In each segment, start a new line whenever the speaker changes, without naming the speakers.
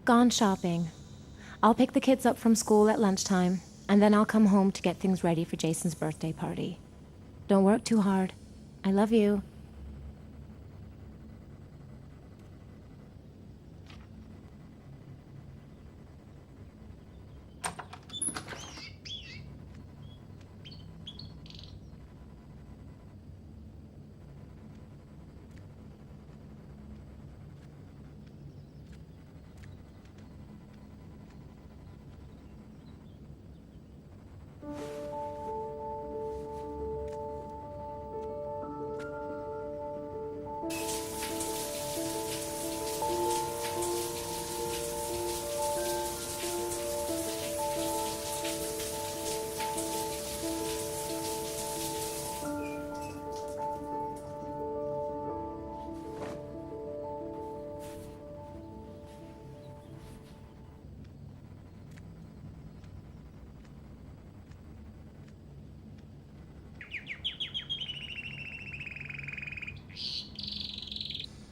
Gone shopping. I'll pick the kids up from school at lunchtime, and then I'll come home to get things ready for Jason's birthday party. Don't work too hard. I love you.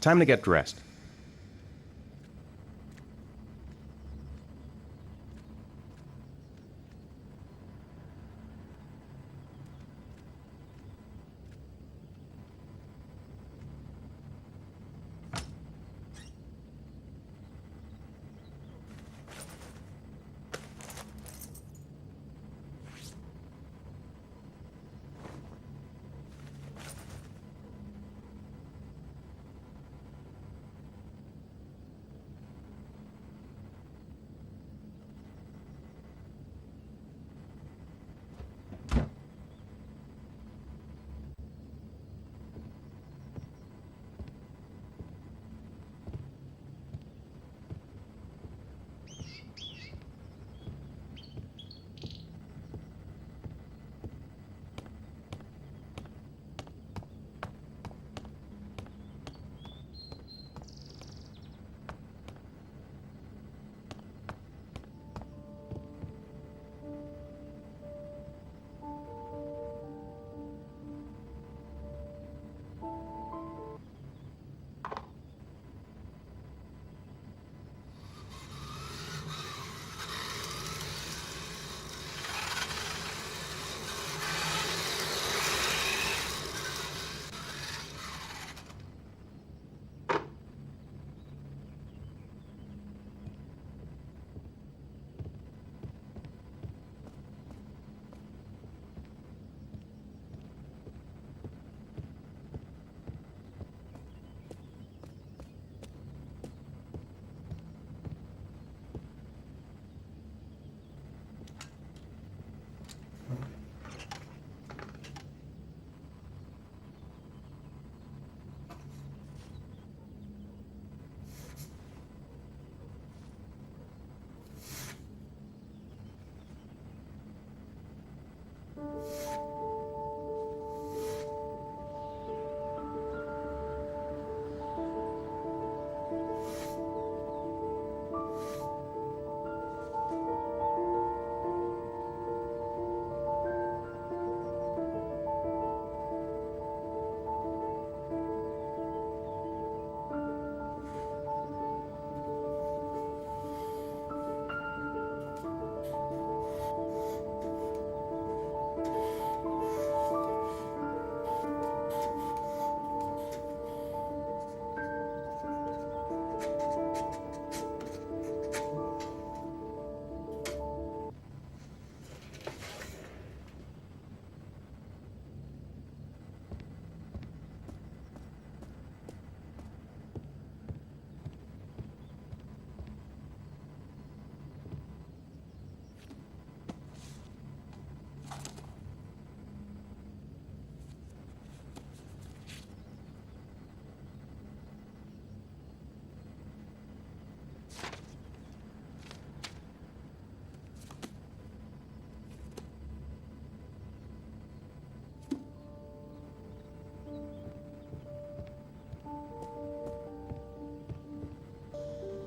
Time to get dressed.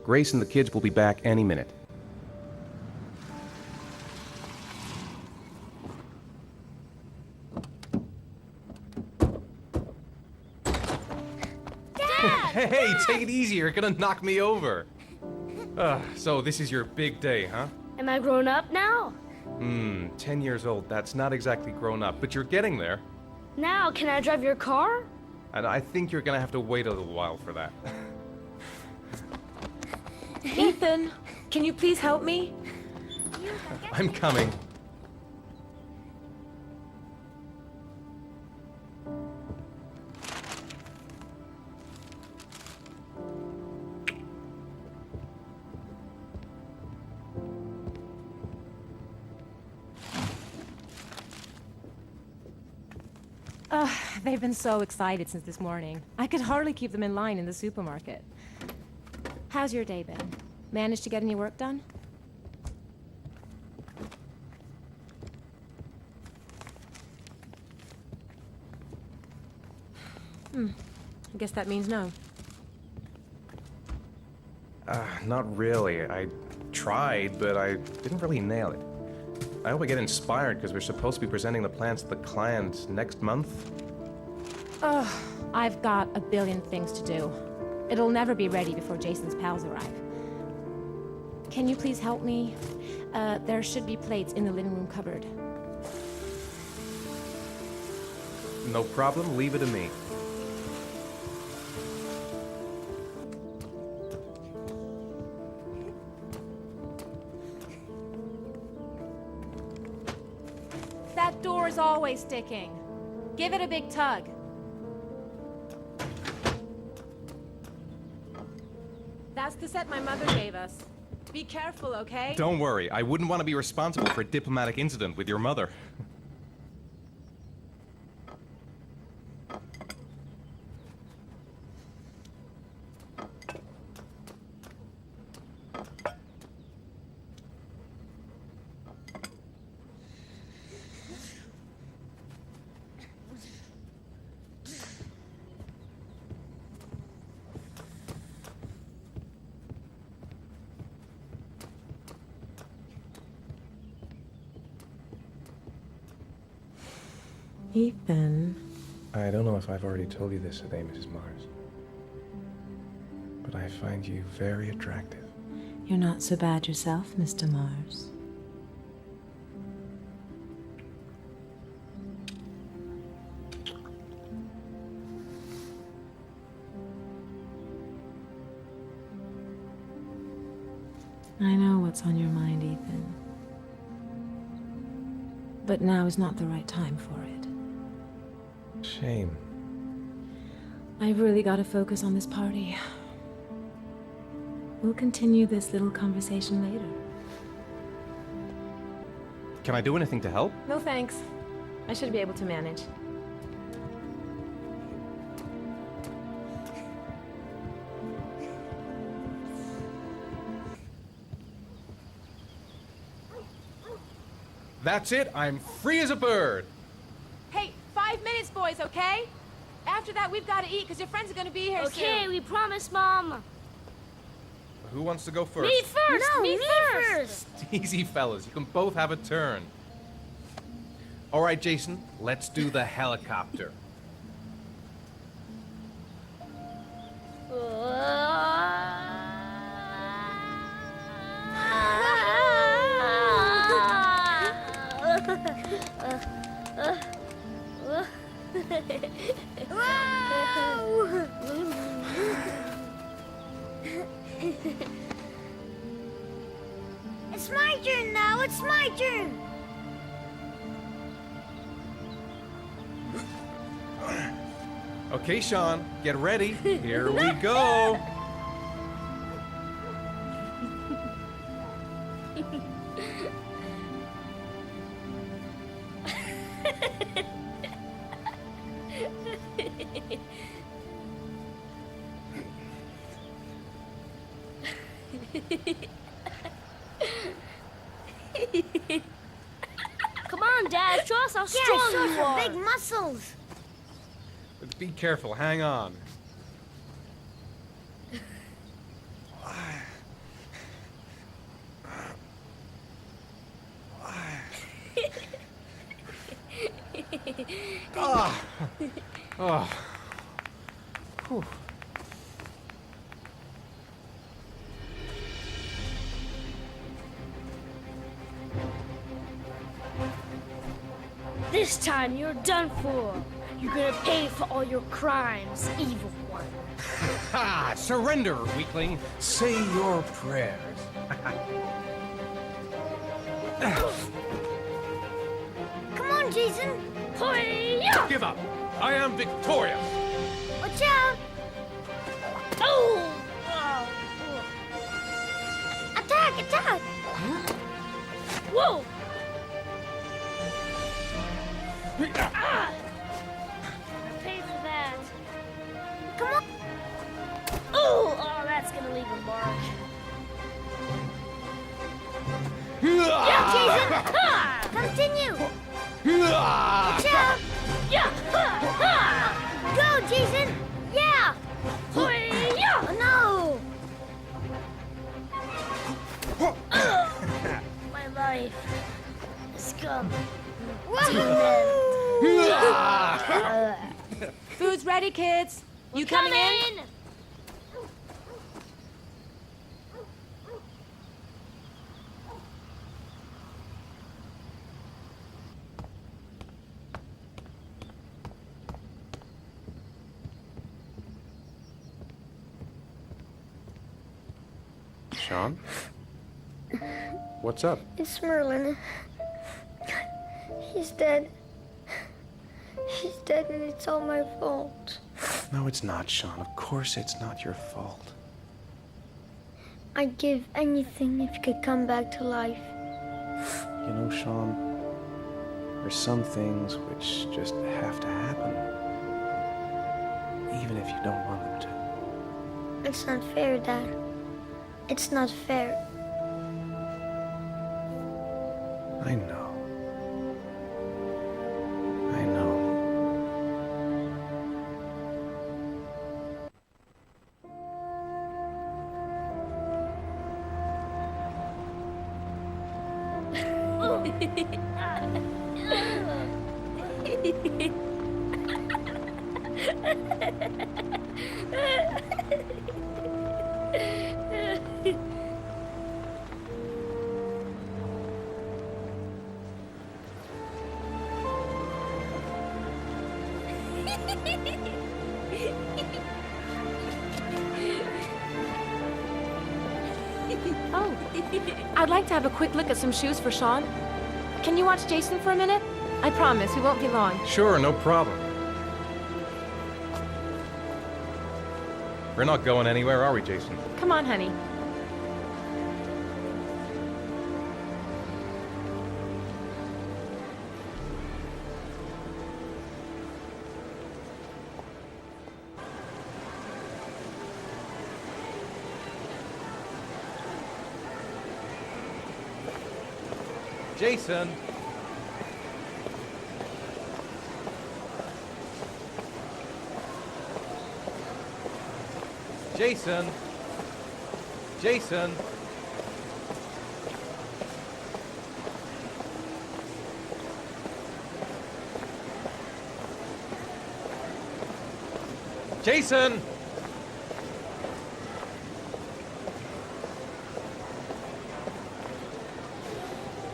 Grace and the kids will be back any minute.
Hey, take it easy. You're gonna knock me over.
So this is your big day, huh?
Am I grown up now?
10 years old. That's not exactly grown up, but you're getting there.
Now, can I drive your car?
And I think you're gonna have to wait a little while for that.
Ethan, can you please help me?
I'm coming.
They've been so excited since this morning. I could hardly keep them in line in the supermarket. How's your day been? Managed to get any work done? I guess that means no.
Not really. I tried, but I didn't really nail it. I hope I get inspired because we're supposed to be presenting the plans to the client next month.
I've got a billion things to do. It'll never be ready before Jason's pals arrive. Can you please help me? There should be plates in the living room cupboard.
No problem, leave it to me.
That door is always sticking. Give it a big tug. That's the set my mother gave us. Be careful, okay?
Don't worry, I wouldn't want to be responsible for a diplomatic incident with your mother.
Ethan.
I don't know if I've already told you this today, Mrs. Mars, but I find you very attractive.
You're not so bad yourself, Mr. Mars. I know what's on your mind, Ethan. But now is not the right time for it.
Shame.
I've really got to focus on this party. We'll continue this little conversation later.
Can I do anything to help?
No thanks. I should be able to manage.
That's it, I'm free as a bird!
Hey, 5 minutes, boys, okay? After that, we've got to eat, because your friends are going to be here soon.
Okay, we promise, Mom.
Who wants to go first?
Me first!
No,
me
me
first!
Easy, fellas, you can both have a turn. All right, Jason, let's do the helicopter.
It's my turn now, it's my turn!
Okay, Sean, get ready. Here we go.
Come on, Dad, show us how
Yeah,
strong
show
you
some
are.
big muscles!
But be careful, hang on. Ah. Oh. Whew.
This time you're done for. You're gonna pay for all your crimes, evil one.
Ha! Surrender, weakling. Say your prayers.
Come on, Jason.
Hoya!
Give up. I am victorious.
Watch out.
Oh!
Attack, attack.
Whoa! Ah! I paid for that.
Come on.
Oh, that's gonna leave a mark. Yeah, Jason! Ha!
Continue.
Ah!
Watch out.
Yeah! Ha! Ha!
Go, Jason. Yeah.
Hoya!
Oh, no.
My life is come.
Whoa.
Food's ready, kids. You coming in?
Sean? What's up?
It's Merlin. He's dead. He's dead and it's all my fault.
No, it's not, Sean. Of course it's not your fault.
I'd give anything if you could come back to life.
You know, Sean, there's some things which just have to happen. Even if you don't want them to.
It's not fair, Dad. It's not fair.
I know. I know.
Oh, I'd like to have a quick look at some shoes for Sean. Can you watch Jason for a minute? I promise, we won't be long.
Sure, no problem. We're not going anywhere, are we, Jason?
Come on, honey.
Jason! Jason! Jason! Jason!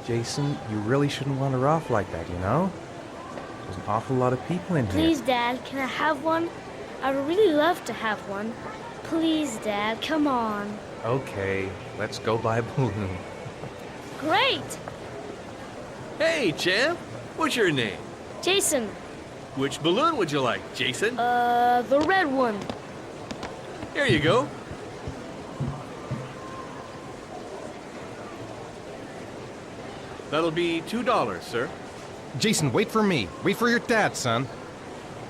Jason, you really shouldn't wander off like that, you know? There's an awful lot of people in here.
Please, Dad, can I have one? I would really love to have one. Please, Dad, come on.
Okay, let's go buy a balloon.
Great!
Hey, champ. What's your name?
Jason,
Which balloon would you like, Jason?
the red one.
Here you go. That'll be $2, sir.
Jason, wait for me. Wait for your dad, son.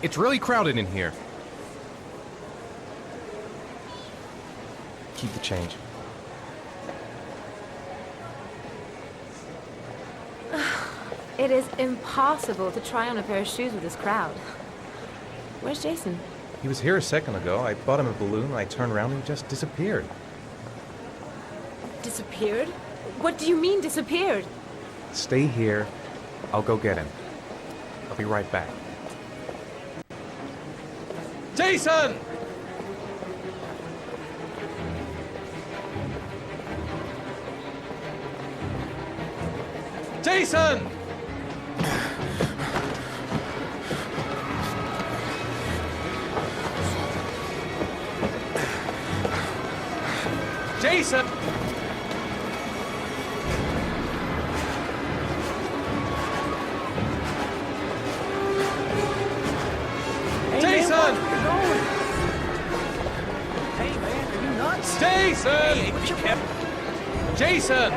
It's really crowded in here. Keep the change.
It is impossible to try on a pair of shoes with this crowd. Where's Jason?
He was here a second ago. I bought him a balloon, and I turned around and he just disappeared.
Disappeared? What do you mean disappeared?
Stay here. I'll go get him. I'll be right back. Jason! Jason! Jason! Jason!
Hey, man, are you nuts?
Jason!
Hey, be careful.
Jason!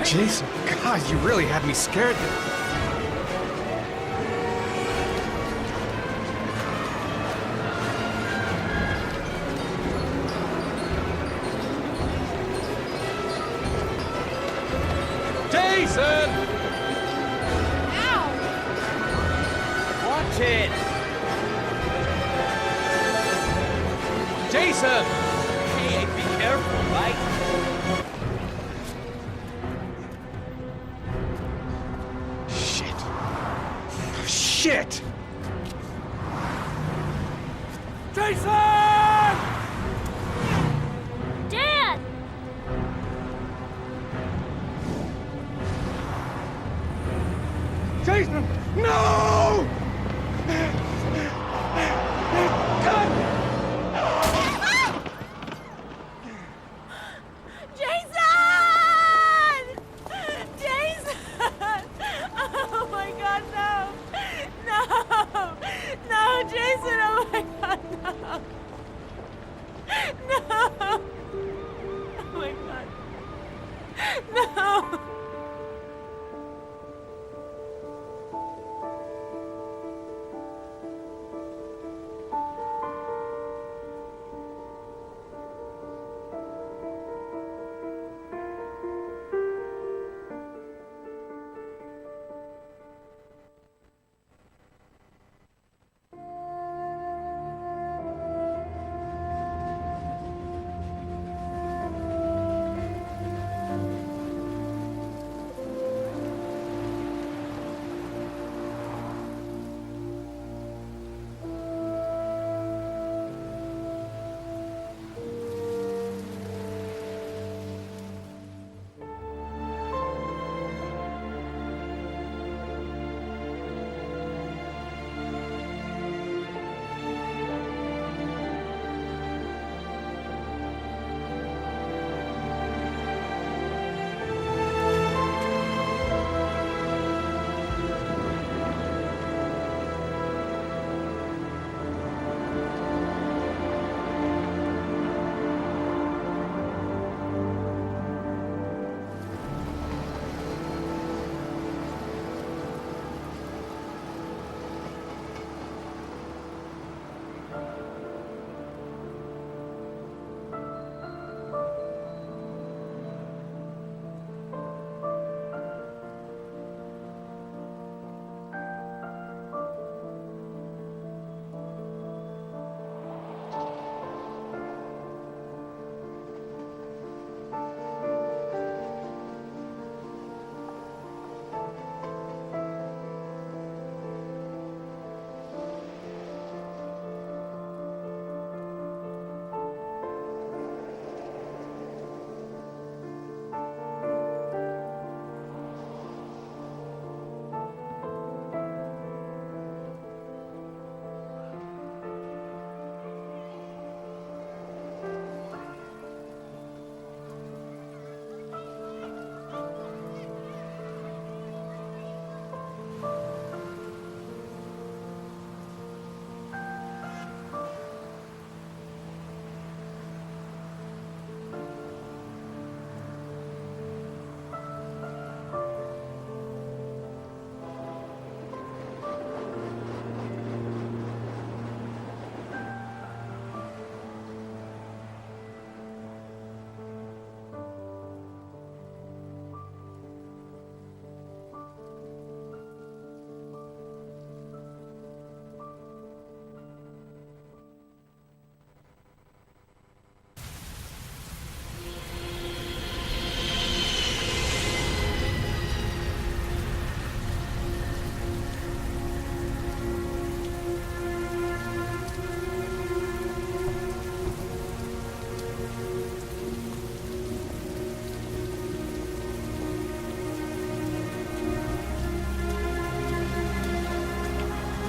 Jason, God, you really had me scared there. Jason!
Watch it.
Jason!
Hey, be careful, right?
Shit!
Jason!
Dad!
Jason! No!
Jason! Jason! Oh my God, no! No! No, Jason! Oh my God, no! No! Oh my God! No!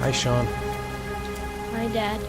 Hi, Sean.
Hi, Dad.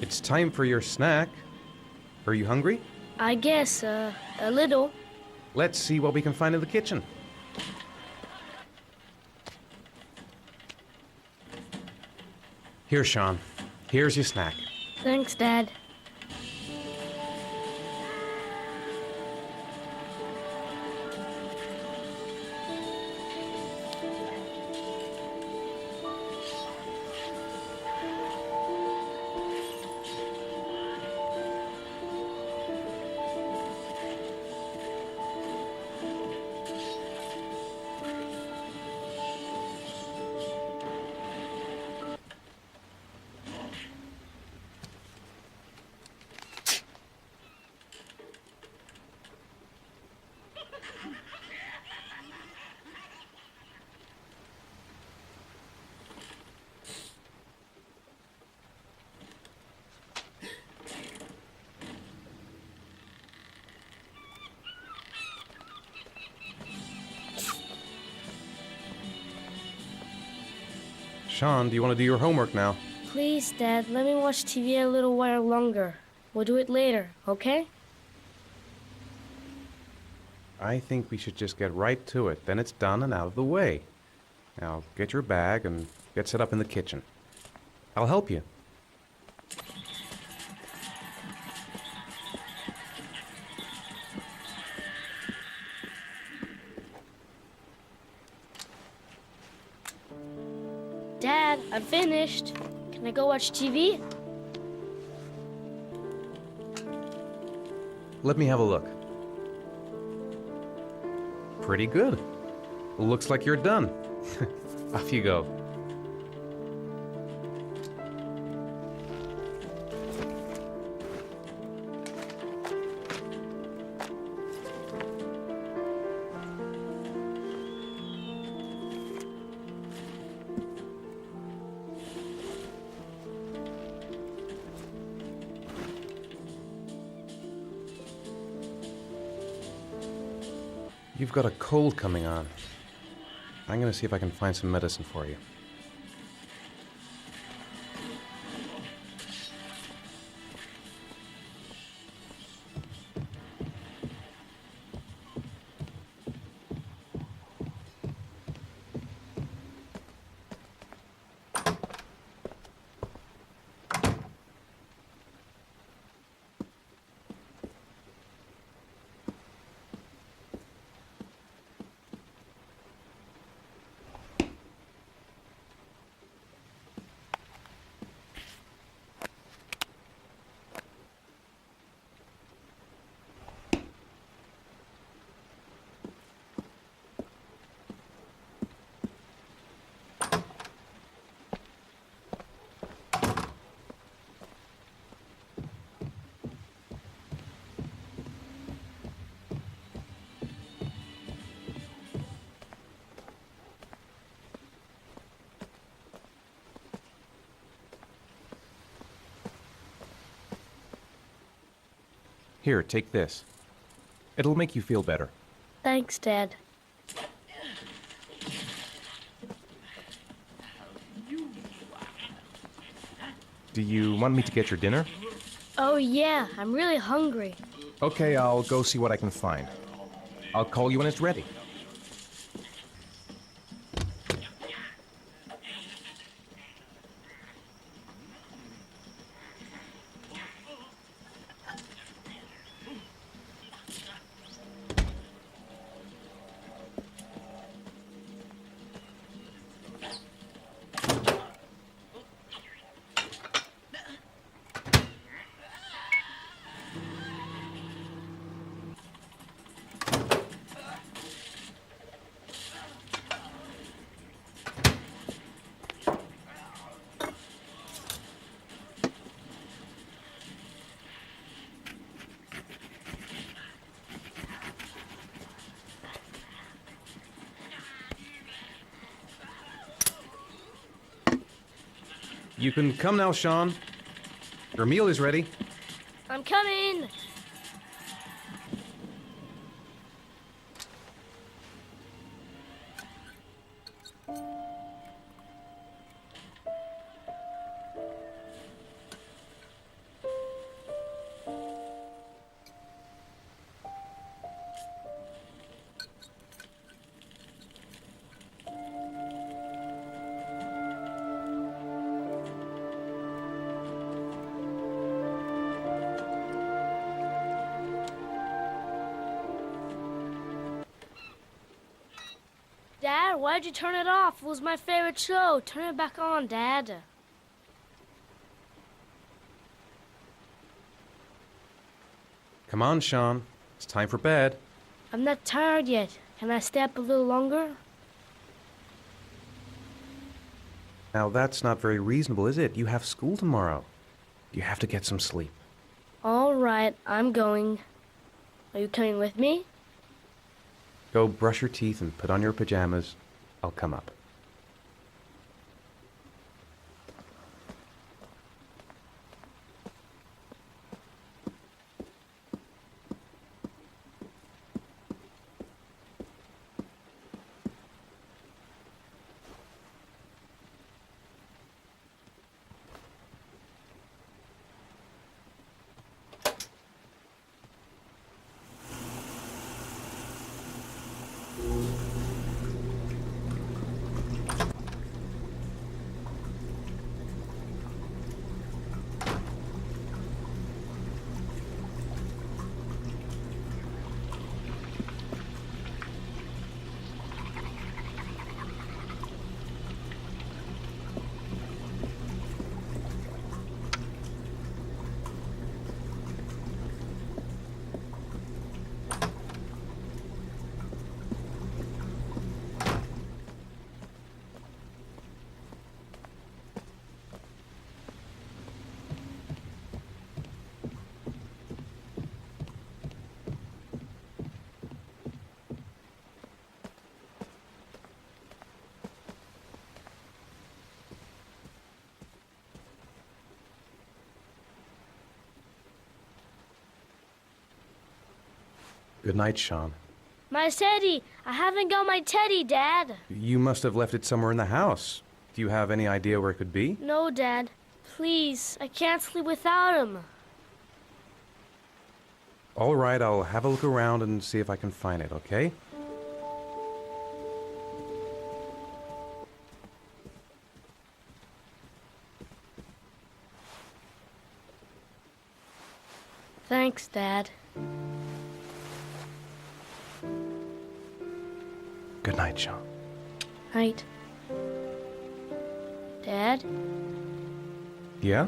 It's time for your snack. Are you hungry?
I guess, a little.
Let's see what we can find in the kitchen. Here, Sean. Here's your snack.
Thanks, Dad.
Sean, do you want to do your homework now?
Please, Dad, let me watch TV a little while longer. We'll do it later, okay?
I think we should just get right to it. Then it's done and out of the way. Now, get your bag and get set up in the kitchen. I'll help you.
Dad, I'm finished. Can I go watch TV?
Let me have a look. Pretty good. Looks like you're done. Off you go. You've got a cold coming on. I'm gonna see if I can find some medicine for you. Here, take this. It'll make you feel better.
Thanks, Dad.
Do you want me to get your dinner?
Oh, yeah, I'm really hungry.
Okay, I'll go see what I can find. I'll call you when it's ready. You can come now, Sean. Your meal is ready.
I'm coming! Dad, why'd you turn it off? It was my favorite show. Turn it back on, Dad.
Come on, Sean. It's time for bed.
I'm not tired yet. Can I stay up a little longer?
Now, that's not very reasonable, is it? You have school tomorrow. You have to get some sleep.
All right, I'm going. Are you coming with me?
Go brush your teeth and put on your pajamas. I'll come up. Good night, Sean.
My teddy! I haven't got my teddy, Dad.
You must have left it somewhere in the house. Do you have any idea where it could be?
No, Dad. Please, I can't sleep without him.
All right, I'll have a look around and see if I can find it, okay?
Thanks, Dad.
Good night, Sean.
Night. Dad,
Yeah?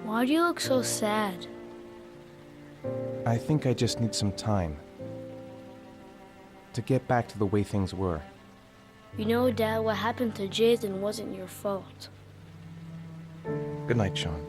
why do you look so sad?
I think I just need some time to get back to the way things were.
You know, Dad, what happened to Jason wasn't your fault.
Good night, Sean.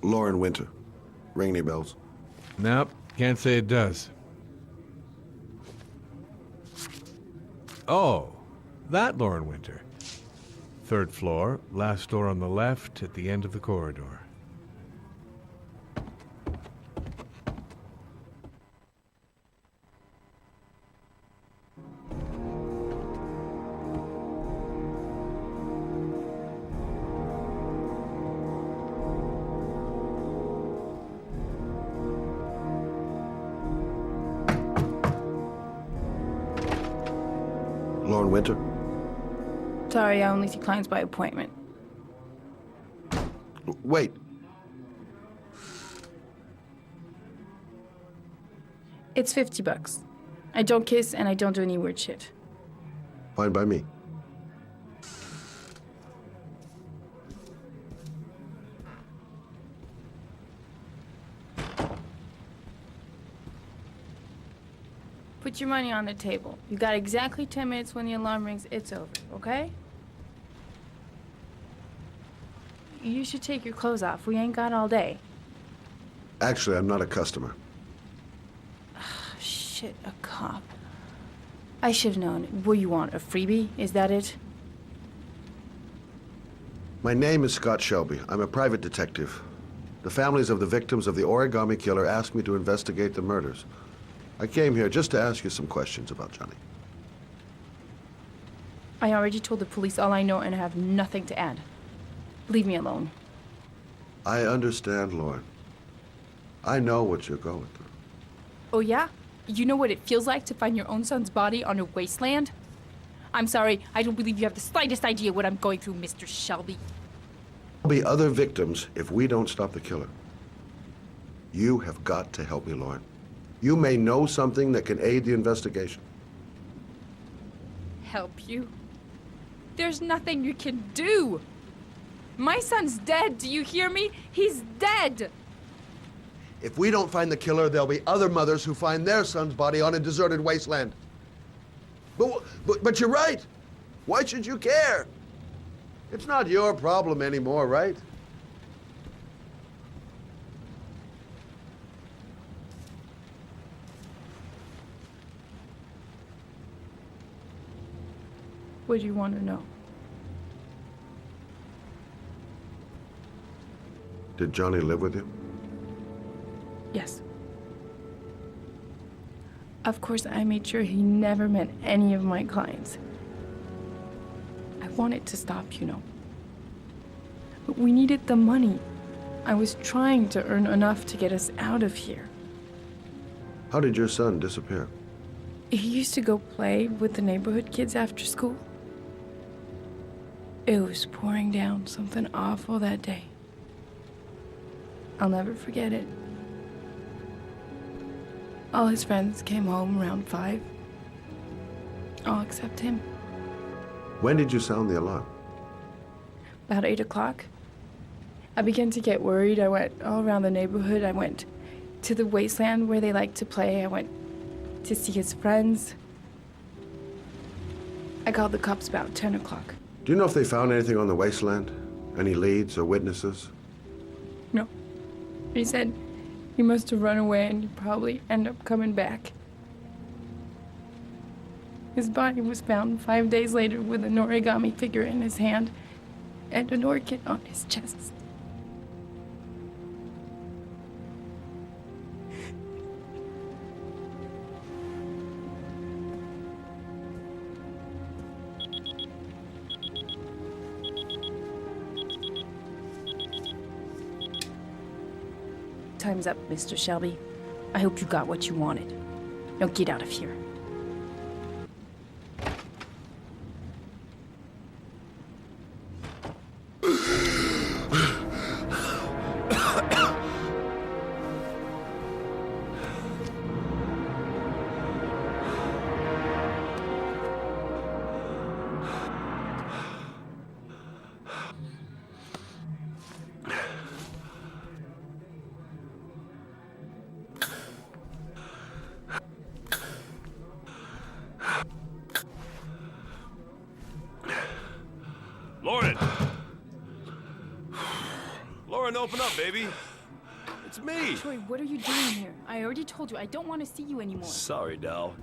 Lauren Winter. Ring any bells?
Nope, can't say it does. Oh, that Lauren Winter. 3rd floor, last door on the left at the end of the corridor.
Lauren Winter?
Sorry, I only see clients by appointment.
Wait.
It's $50. I don't kiss and I don't do any weird shit.
Fine by me.
Put your money on the table. You got exactly 10 minutes. When the alarm rings, it's over, okay? You should take your clothes off. We ain't got all day.
Actually, I'm not a customer.
Shit, a cop. I should have known. What do you want, a freebie? Is that it?
My name is Scott Shelby. I'm a private detective. The families of the victims of the origami killer asked me to investigate the murders. I came here just to ask you some questions about Johnny.
I already told the police all I know and I have nothing to add. Leave me alone.
I understand, Lauren. I know what you're going through.
Oh, yeah? You know what it feels like to find your own son's body on a wasteland? I'm sorry, I don't believe you have the slightest idea what I'm going through, Mr. Shelby.
There'll be other victims if we don't stop the killer. You have got to help me, Lauren. You may know something that can aid the investigation.
Help you? There's nothing you can do. My son's dead, do you hear me? He's dead!
If we don't find the killer, there'll be other mothers who find their son's body on a deserted wasteland. But you're right. Why should you care? It's not your problem anymore, right?
What do you want to know?
Did Johnny live with you?
Yes. Of course, I made sure he never met any of my clients. I wanted to stop, you know. But we needed the money. I was trying to earn enough to get us out of here.
How did your son disappear?
He used to go play with the neighborhood kids after school. It was pouring down something awful that day. I'll never forget it. All his friends came home around 5. All except him.
When did you sound the alarm?
About 8 o'clock. I began to get worried. I went all around the neighborhood. I went to the wasteland where they like to play. I went to see his friends. I called the cops about 10 o'clock.
Do you know if they found anything on the wasteland? Any leads or witnesses?
No. He said he must have run away and he'd probably end up coming back. His body was found 5 days later with an origami figure in his hand and an orchid on his chest. Time's up, Mr. Shelby. I hope you got what you wanted. Now get out of here.
Lauren! Lauren, open up, baby. It's me.
Troy, what are you doing here? I already told you I don't want to see you anymore.
Sorry, Dal,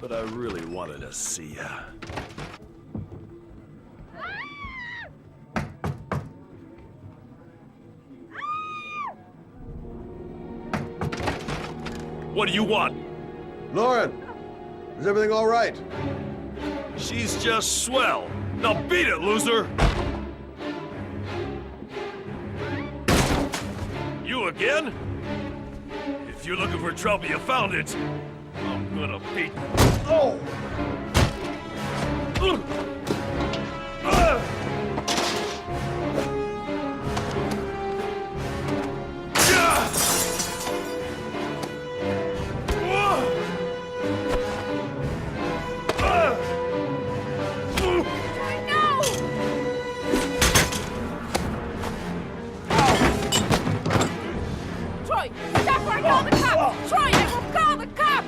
but I really wanted to see ya. What do you want?
Lauren, is everything all right?
She's just swell. Now beat it, loser! You again? If you're looking for trouble, you found it. I'm gonna beat... Oh!
Troy, stop or I call the cops! Troy, I will call the cops!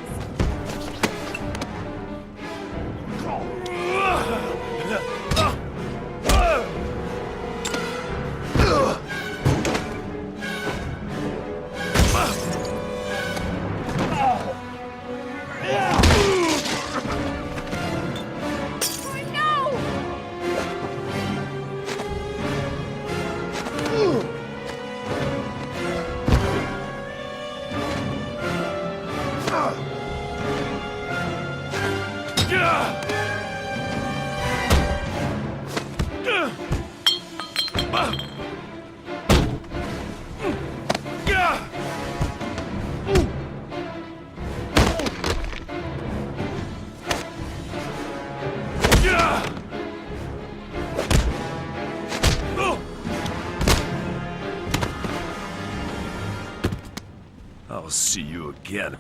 I'll see you again.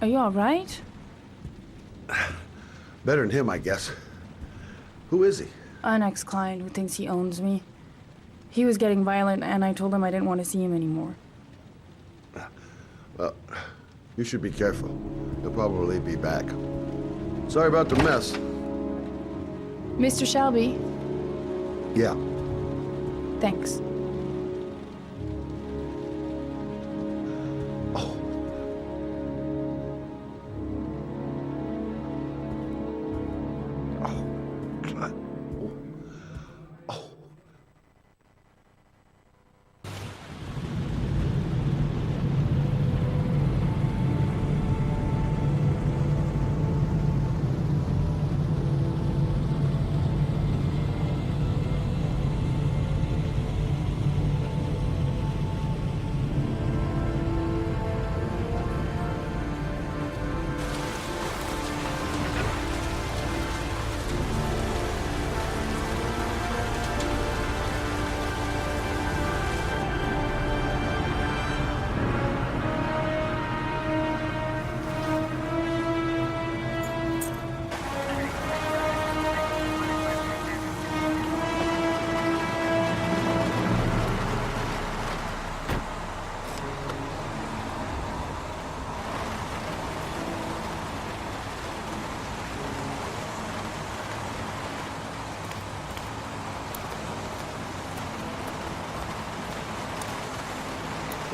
Are you all right?
Better than him, I guess. Who is he?
An ex-client who thinks he owns me. He was getting violent, and I told him I didn't want to see him anymore.
Well, you should be careful. He'll probably be back. Sorry about the mess.
Mr. Shelby,
Yeah.
thanks.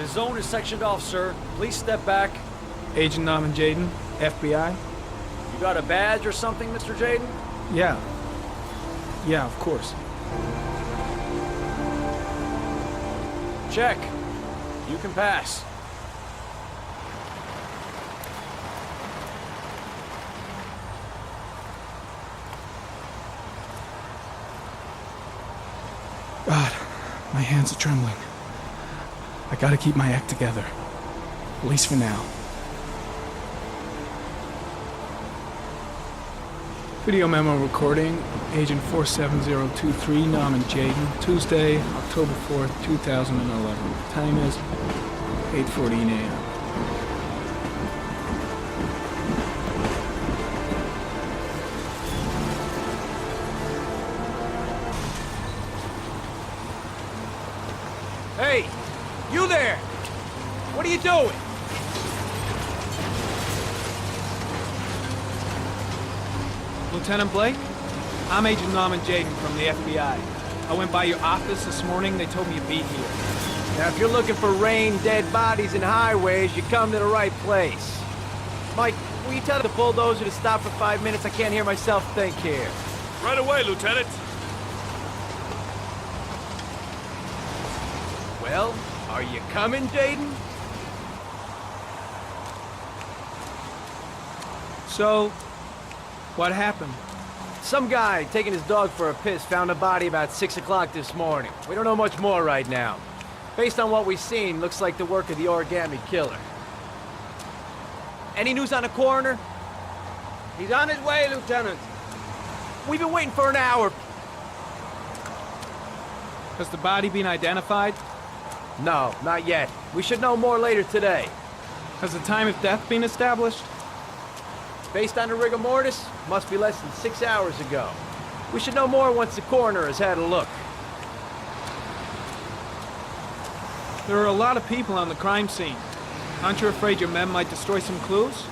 The zone is sectioned off, sir. Please step back.
Agent Norman Jaden, FBI?
You got a badge or something, Mr. Jaden?
Yeah. Yeah, of course.
Check. You can pass.
God, my hands are trembling. I gotta keep my act together. At least for now. Video memo recording, Agent 47023, Norman Jaden, Tuesday, October 4th, 2011. Time is 8:14 a.m.
Hey, you there! What are you doing?
Lieutenant Blake? I'm Agent Norman Jaden from the FBI. I went by your office this morning. They told me you'd be here.
Now, if you're looking for rain, dead bodies, and highways, you come to the right place. Mike, will you tell the bulldozer to stop for 5 minutes? I can't hear myself think here.
Right away, Lieutenant.
Well, are you coming, Jaden?
So, what happened?
Some guy taking his dog for a piss found a body about 6 o'clock this morning. We don't know much more right now. Based on what we've seen, looks like the work of the origami killer. Any news on the coroner?
He's on his way, Lieutenant.
We've been waiting for an hour.
Has the body been identified?
No, not yet. We should know more later today.
Has the time of death been established?
Based on the rigor mortis, must be less than 6 hours ago. We should know more once the coroner has had a look.
There are a lot of people on the crime scene. Aren't you afraid your men might destroy some clues?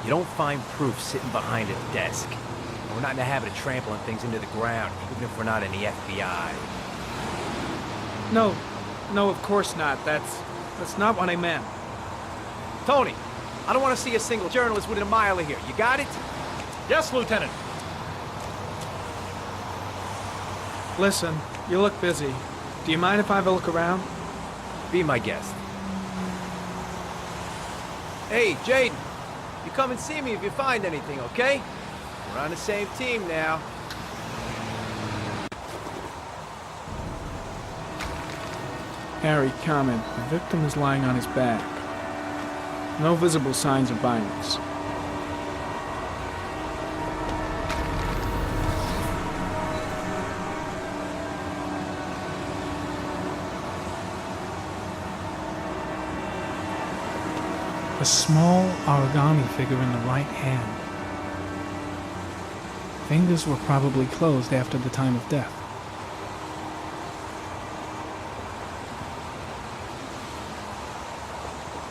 You don't find proof sitting behind a desk. We're not in the habit of trampling things into the ground, even if we're not in the FBI.
No, of course not. That's not what I meant.
Tony, I don't want to see a single journalist within a mile of here. You got it?
Yes, Lieutenant.
Listen, you look busy. Do you mind if I have a look around?
Be my guest. Hey, Jaden, you come and see me if you find anything, okay? We're on the same team now.
Harry, comment. The victim is lying on his back. No visible signs of violence. A small origami figure in the right hand. Fingers were probably closed after the time of death.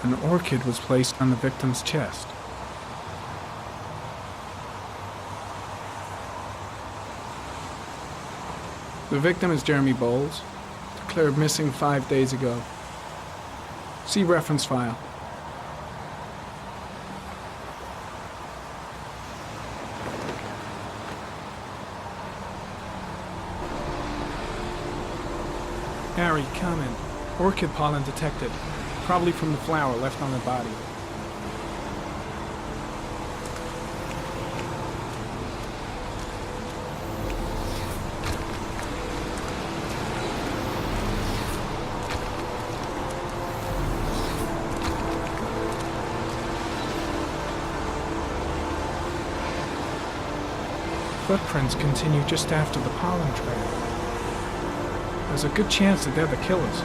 An orchid was placed on the victim's chest. The victim is Jeremy Bowles, declared missing 5 days ago. See reference file. Harry, comment. Orchid pollen detected. Probably from the flower left on the body. Footprints continue just after the pollen trail. There's a good chance that they're the killers.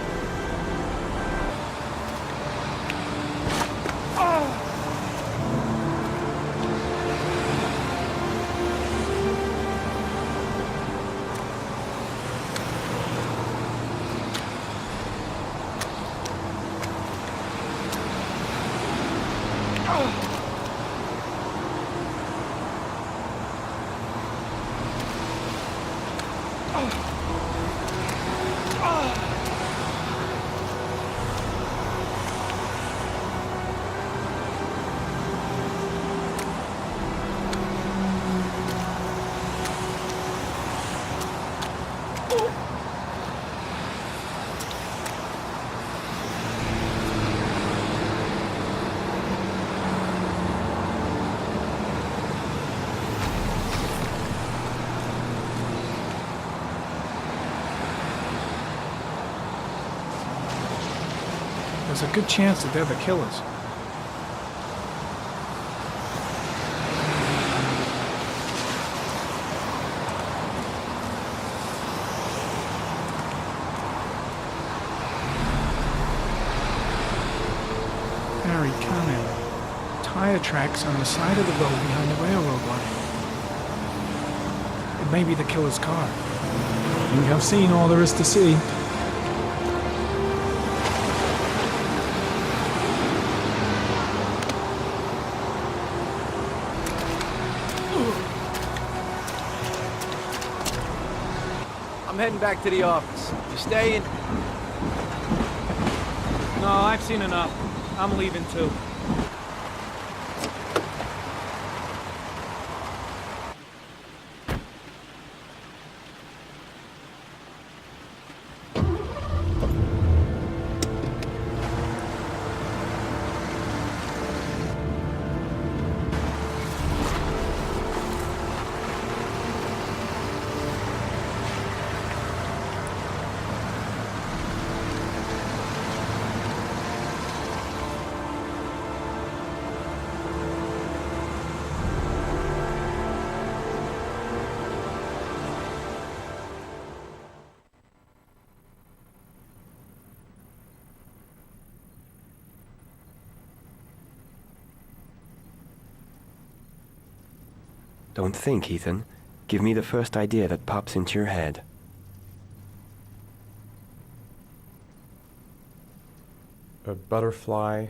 There's a good chance that they're the killers. Very cunning. Tire tracks on the side of the road behind the railroad line. It may be the killer's car. I think I've seen all there is to see.
I'm heading back to the office. You staying?
No, I've seen enough. I'm leaving too.
Don't think, Ethan. Give me the first idea that pops into your head.
A butterfly.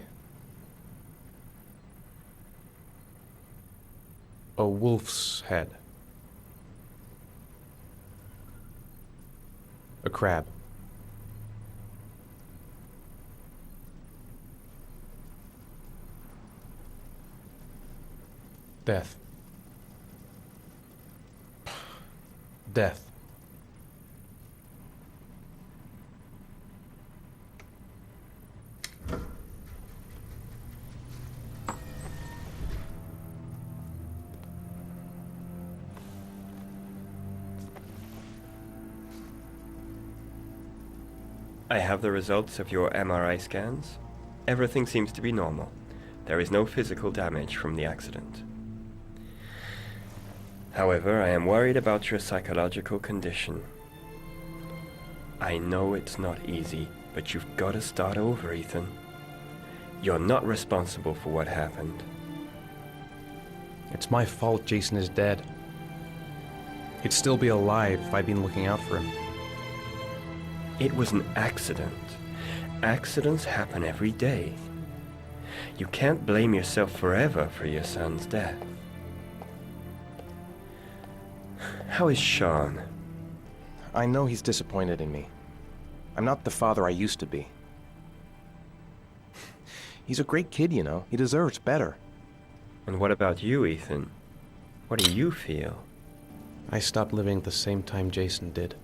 A wolf's head. A crab. Death. Death.
I have the results of your MRI scans. Everything seems to be normal. There is no physical damage from the accident. However, I am worried about your psychological condition. I know it's not easy, but you've got to start over, Ethan. You're not responsible for what happened.
It's my fault Jason is dead. He'd still be alive if I'd been looking out for him.
It was an accident. Accidents happen every day. You can't blame yourself forever for your son's death. How is Sean?
I know he's disappointed in me. I'm not the father I used to be. He's a great kid, you know. He deserves better.
And what about you, Ethan? What do you feel?
I stopped living at the same time Jason did.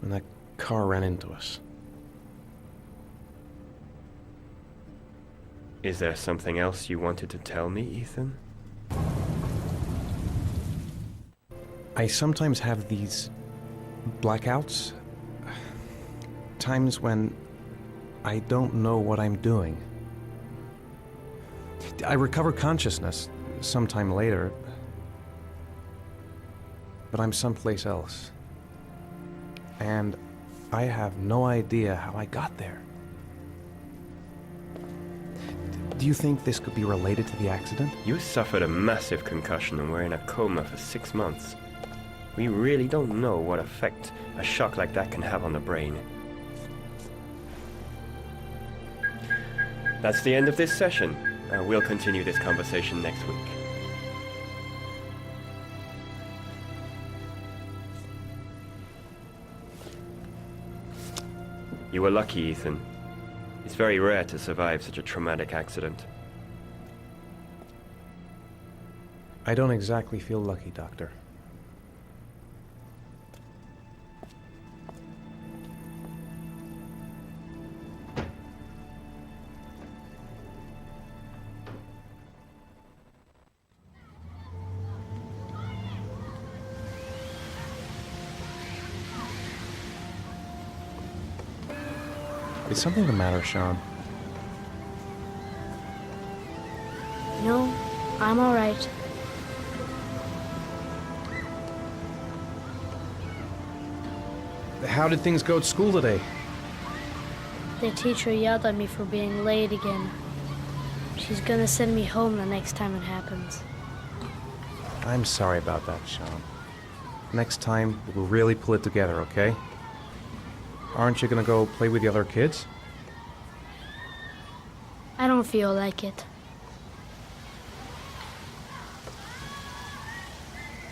When that car ran into us.
Is there something else you wanted to tell me, Ethan?
I sometimes have these blackouts. Times when I don't know what I'm doing. I recover consciousness sometime later, but I'm someplace else. And I have no idea how I got there. Do you think this could be related to the accident?
You suffered a massive concussion and were in a coma for 6 months. We really don't know what effect a shock like that can have on the brain. That's the end of this session. We'll continue this conversation next week. You were lucky, Ethan. It's very rare to survive such a traumatic accident.
I don't exactly feel lucky, Doctor. Is something the matter, Sean?
No, I'm all right.
How did things go at school today?
The teacher yelled at me for being late again. She's gonna send me home the next time it happens.
I'm sorry about that, Sean. Next time, we'll really pull it together, okay? Aren't you gonna go play with the other kids?
I don't feel like it.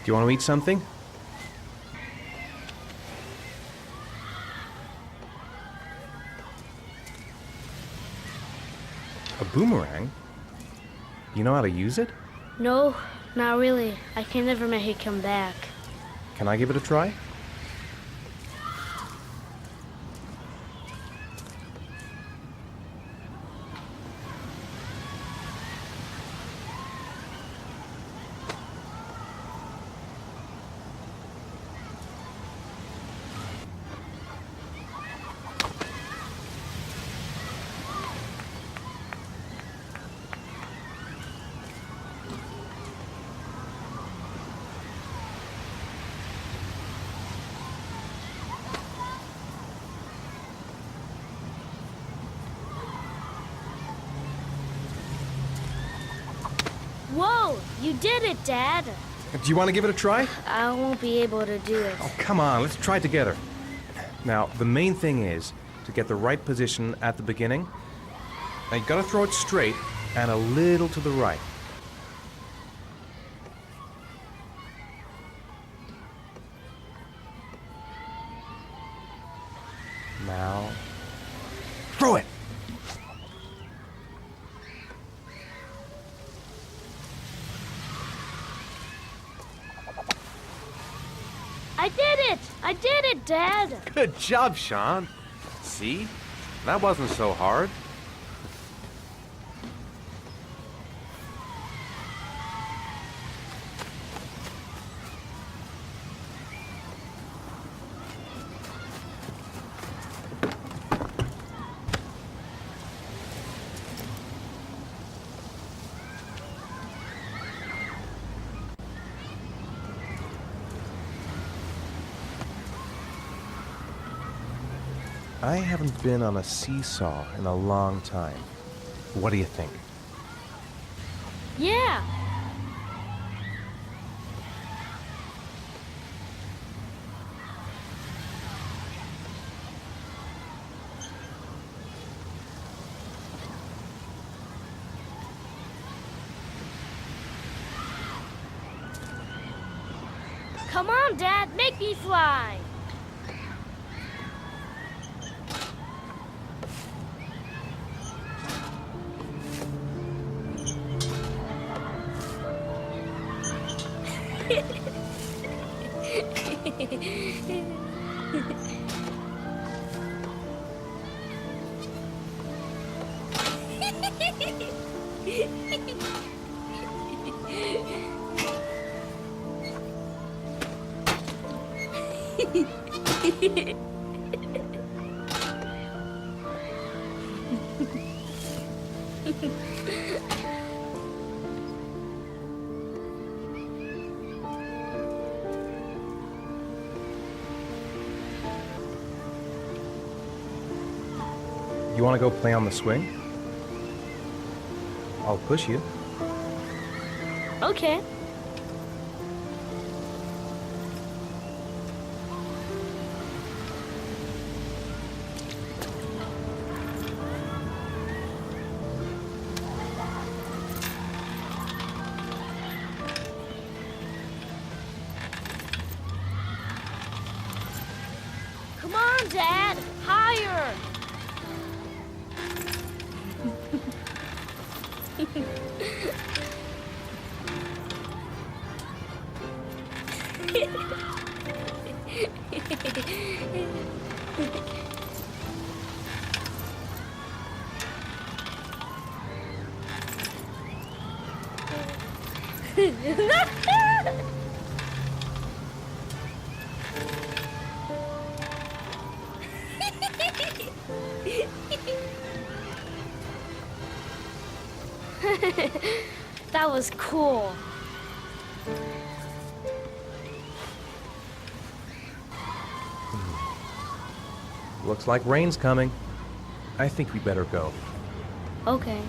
Do you want to eat something? A boomerang? You know how to use it?
No, not really. I can never make it come back.
Can I give it a try?
Whoa, you did it, Dad.
Do you want to give it a try?
I won't be able to do it.
Oh, come on, let's try it together. Now, the main thing is to get the right position at the beginning. Now, you gotta throw it straight and a little to the right. Now, throw it!
I did it! I did it, Dad!
Good job, Sean. See? That wasn't so hard.
I haven't been on a seesaw in a long time. What do you think?
Yeah! Come on, Dad, make me fly!
You want to go play on the swing? I'll push you.
Okay. Come on, Dad! Higher! That was cool.
Looks like rain's coming. I think we better go.
Okay.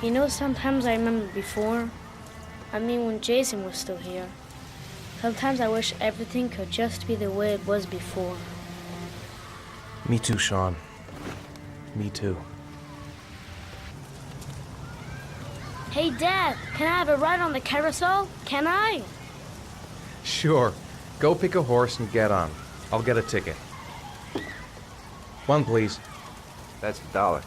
You know, sometimes I remember before. I mean, when Jason was still here. Sometimes I wish everything could just be the way it was before.
Me too, Sean. Me too.
Hey, Dad, can I have a ride on the carousel? Can I?
Sure. Go pick a horse and get on. I'll get a ticket. One, please.
That's $1.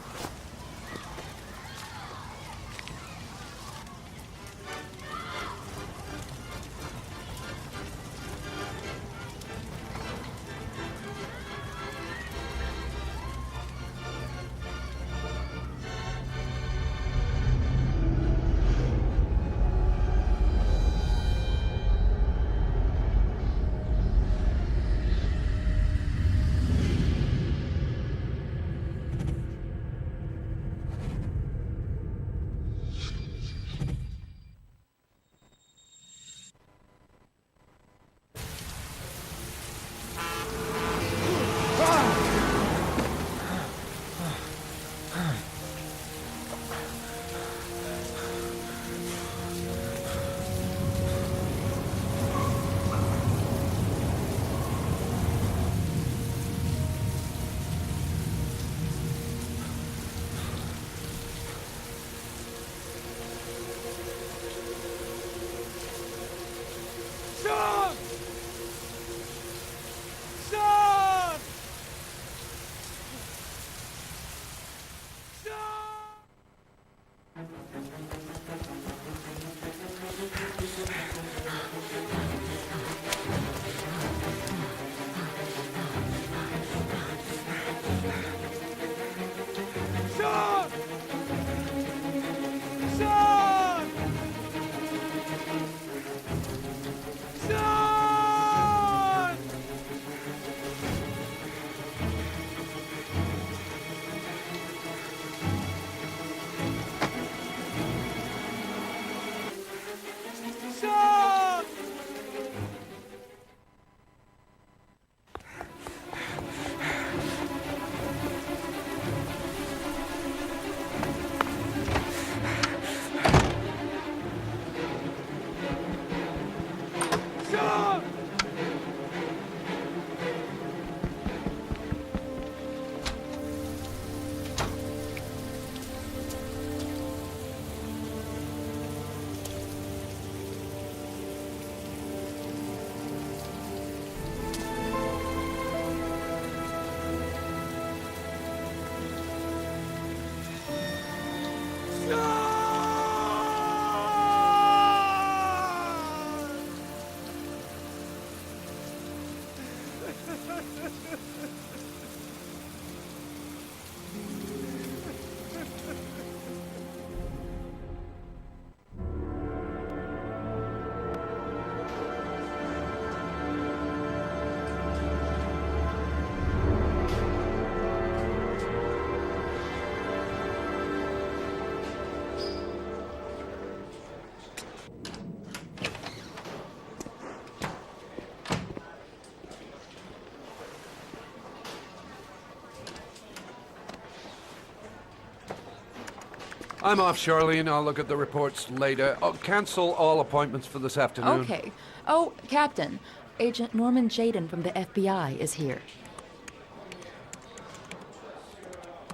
I'm off, Charlene. I'll look at the reports later. Oh, cancel all appointments for this afternoon.
Okay. Oh, Captain, Agent Norman Jaden from the FBI is here.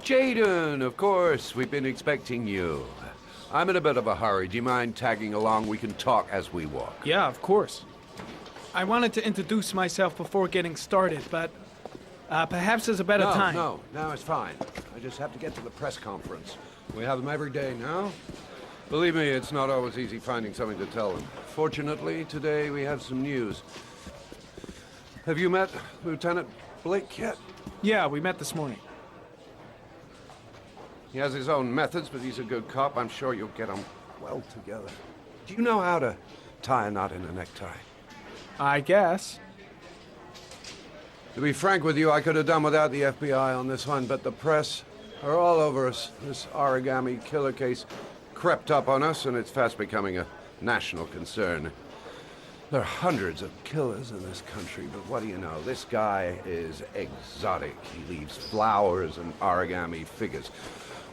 Jaden, of course. We've been expecting you. I'm in a bit of a hurry. Do you mind tagging along? We can talk as we walk.
Yeah, of course. I wanted to introduce myself before getting started, but perhaps there's a better time.
No, it's fine. I just have to get to the press conference. We have them every day now. Believe me, it's not always easy finding something to tell them. Fortunately, today we have some news. Have you met Lieutenant Blake yet?
Yeah, we met this morning.
He has his own methods, but he's a good cop. I'm sure you'll get on well together. Do you know how to tie a knot in a necktie?
I guess.
To be frank with you, I could have done without the FBI on this one, but the press are all over us. This origami killer case crept up on us, and it's fast becoming a national concern. There are hundreds of killers in this country, but what do you know? This guy is exotic. He leaves flowers and origami figures.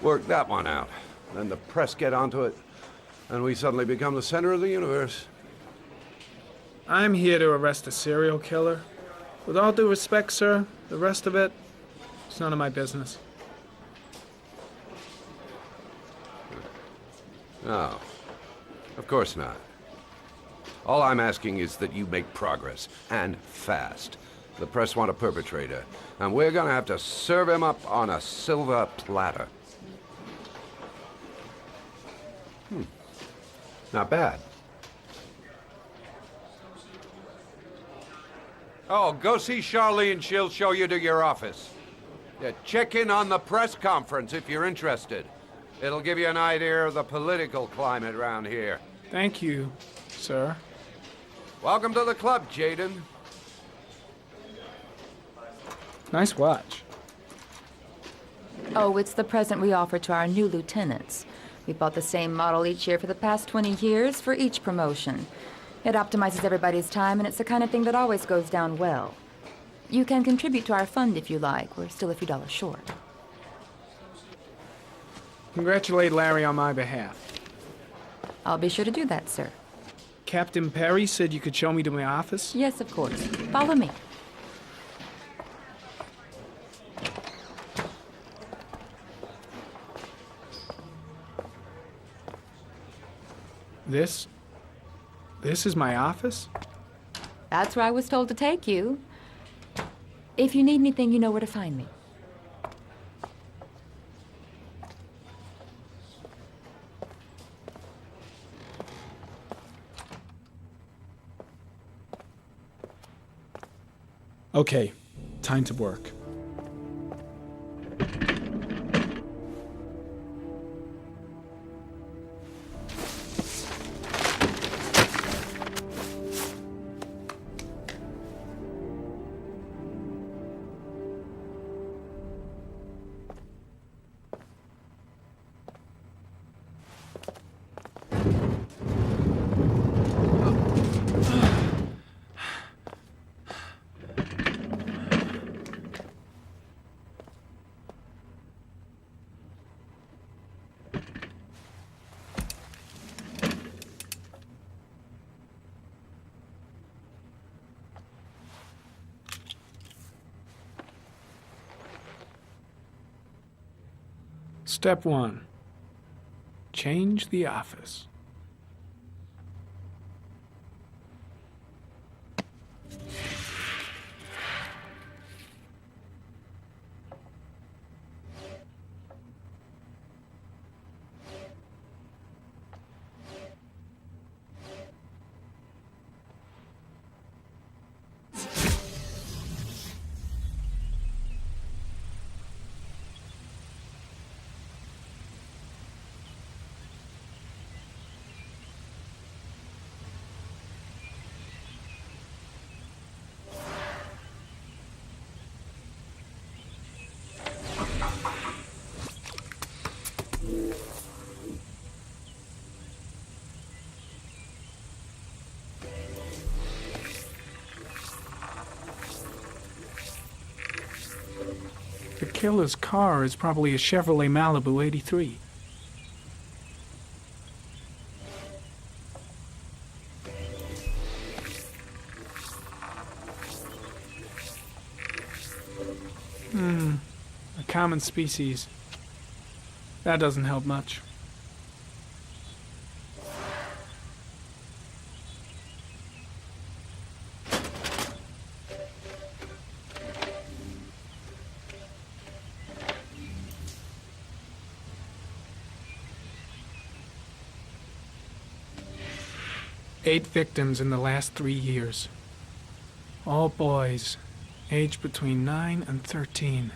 Work that one out. Then the press get onto it, and we suddenly become the center of the universe.
I'm here to arrest a serial killer. With all due respect, sir, the rest of it, it's none of my business.
No, of course not. All I'm asking is that you make progress, and fast. The press want a perpetrator, and we're gonna have to serve him up on a silver platter. Not bad. Oh, go see Charlene. She'll show you to your office. Yeah, check in on the press conference if you're interested. It'll give you an idea of the political climate around here.
Thank you, sir.
Welcome to the club, Jaden.
Nice watch.
Oh, it's the present we offer to our new lieutenants. We bought the same model each year for the past 20 years for each promotion. It optimizes everybody's time, and it's the kind of thing that always goes down well. You can contribute to our fund if you like. We're still a few dollars short.
Congratulate Larry on my behalf.
I'll be sure to do that, sir.
Captain Perry said you could show me to my office?
Yes, of course. Follow me.
This is my office?
That's where I was told to take you. If you need anything, you know where to find me.
Okay, time to work. Step 1. Change the office. The killer's car is probably a Chevrolet Malibu 83. A common species. That doesn't help much. Eight victims in the last 3 years. All boys, aged between 9 and 13.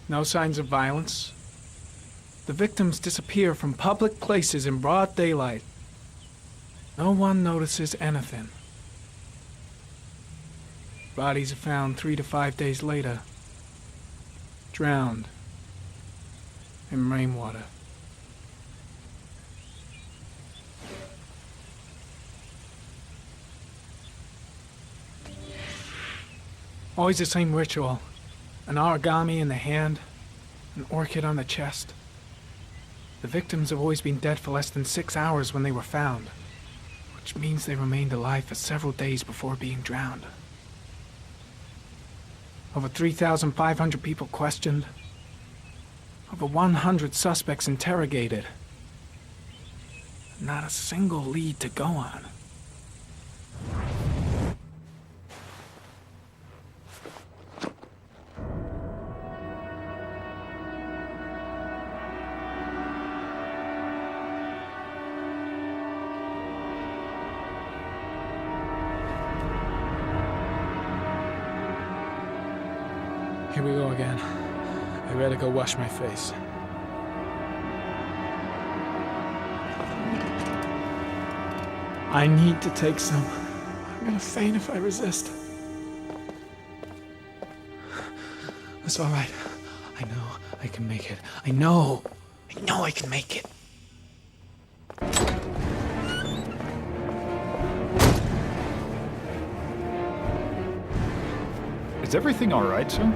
No signs of violence. The victims disappear from public places in broad daylight. No one notices anything. Bodies are found 3 to 5 days later, drowned in rainwater. Always the same ritual. An origami in the hand, an orchid on the chest. The victims have always been dead for less than 6 hours when they were found, which means they remained alive for several days before being drowned. Over 3,500 people questioned. Over 100 suspects interrogated. Not a single lead to go on. Here we go again. I better go wash my face. I need to take some. I'm gonna faint if I resist. It's all right. I know I can make it. I know I can make it.
Is everything all right, sir?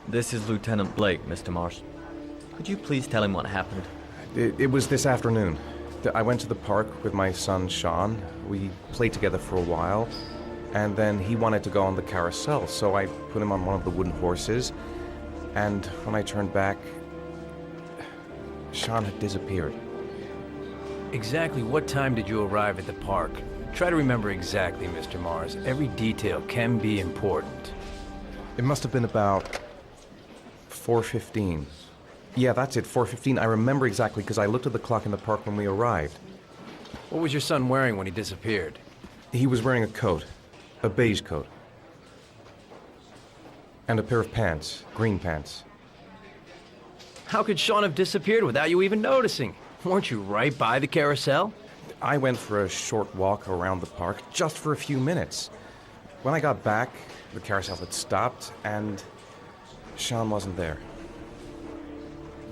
This is Lieutenant Blake, Mr. Mars. Could you please tell him what happened?
It was this afternoon. I went to the park with my son, Sean. We played together for a while, and then he wanted to go on the carousel, so I put him on one of the wooden horses, and when I turned back, Sean had disappeared.
Exactly what time did you arrive at the park? Try to remember exactly, Mr. Mars. Every detail can be important.
It must have been about 4:15. Yeah, that's it, 4:15. I remember exactly because I looked at the clock in the park when we arrived.
What was your son wearing when he disappeared?
He was wearing a coat, a beige coat, and a pair of pants, green pants.
How could Sean have disappeared without you even noticing? Weren't you right by the carousel?
I went for a short walk around the park, just for a few minutes. When I got back, the carousel had stopped, and Sean wasn't there.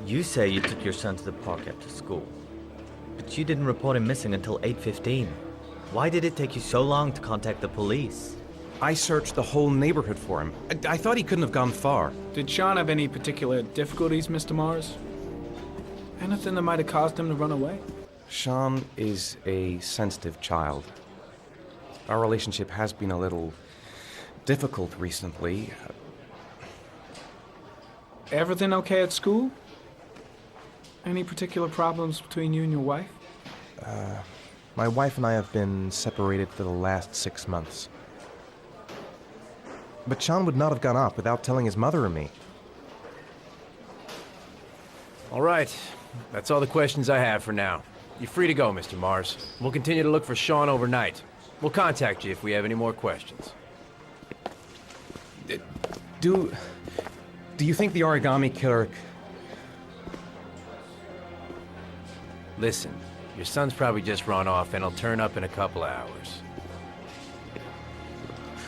You say you took your son to the park after school, but you didn't report him missing until 8:15. Why did it take you so long to contact the police?
I searched the whole neighborhood for him. I thought he couldn't have gone far.
Did Sean have any particular difficulties, Mr. Mars? Anything that might have caused him to run away?
Sean is a sensitive child. Our relationship has been a little difficult recently.
Everything okay at school? Any particular problems between you and your wife?
My wife and I have been separated for the last 6 months. But Sean would not have gone off without telling his mother or me.
All right. That's all the questions I have for now. You're free to go, Mr. Mars. We'll continue to look for Sean overnight. We'll contact you if we have any more questions.
Do you think the origami killer...
Listen, your son's probably just run off and he'll turn up in a couple of hours.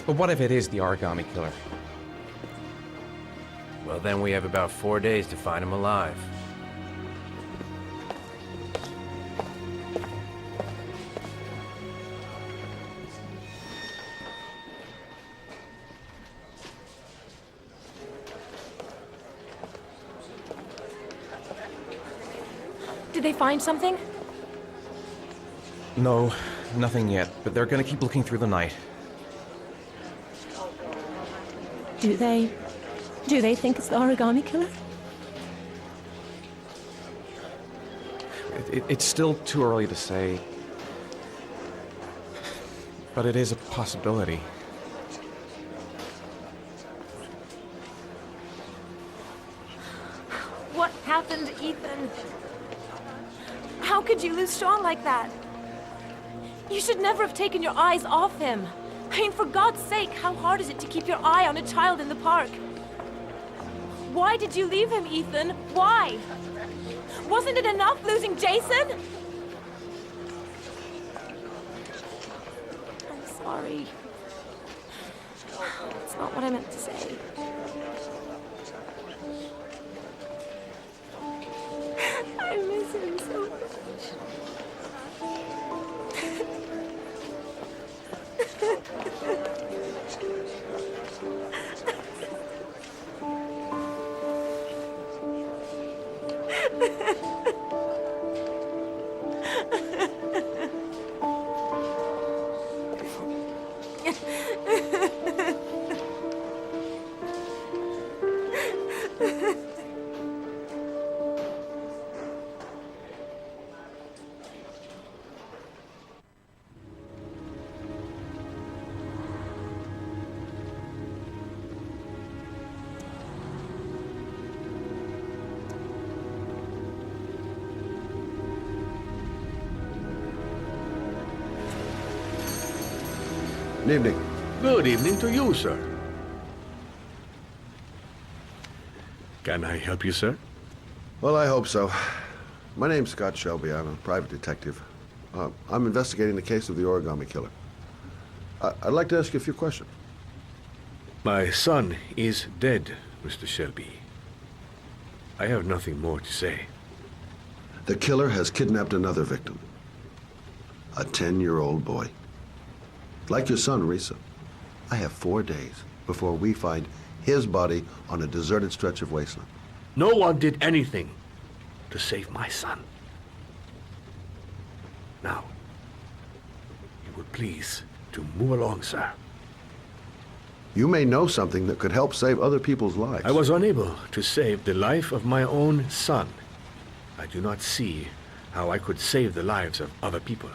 But what if it is the origami killer?
Well, then we have about 4 days to find him alive.
Did they find something?
No, Nothing yet, but they're gonna keep looking through the night.
Do they think it's the origami killer?
It's still too early to say, but it is a possibility.
What happened, Ethan? How could you lose Sean like that? You should never have taken your eyes off him. I mean, for God's sake, how hard is it to keep your eye on a child in the park? Why did you leave him, Ethan? Why? Wasn't it enough losing Jason? I'm sorry. It's not what I meant to say. I miss him so much.
Good evening.
Good evening to you, sir. Can I help you, sir?
Well, I hope so. My name's Scott Shelby. I'm a private detective. I'm investigating the case of the origami killer. I'd like to ask you a few questions.
My son is dead, Mr. Shelby. I have nothing more to say.
The killer has kidnapped another victim. A 10-year-old boy. Like your son, Risa. I have 4 days before we find his body on a deserted stretch of wasteland.
No one did anything to save my son. Now, you would please to move along, sir.
You may know something that could help save other people's lives.
I was unable to save the life of my own son. I do not see how I could save the lives of other people.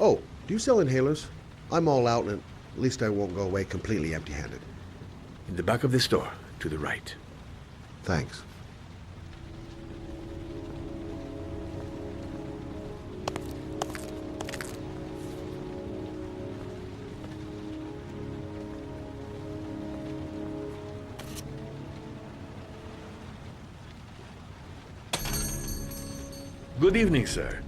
Oh, do you sell inhalers? I'm all out, and at least I won't go away completely empty-handed.
In the back of the store, to the right.
Thanks.
Good evening, sir.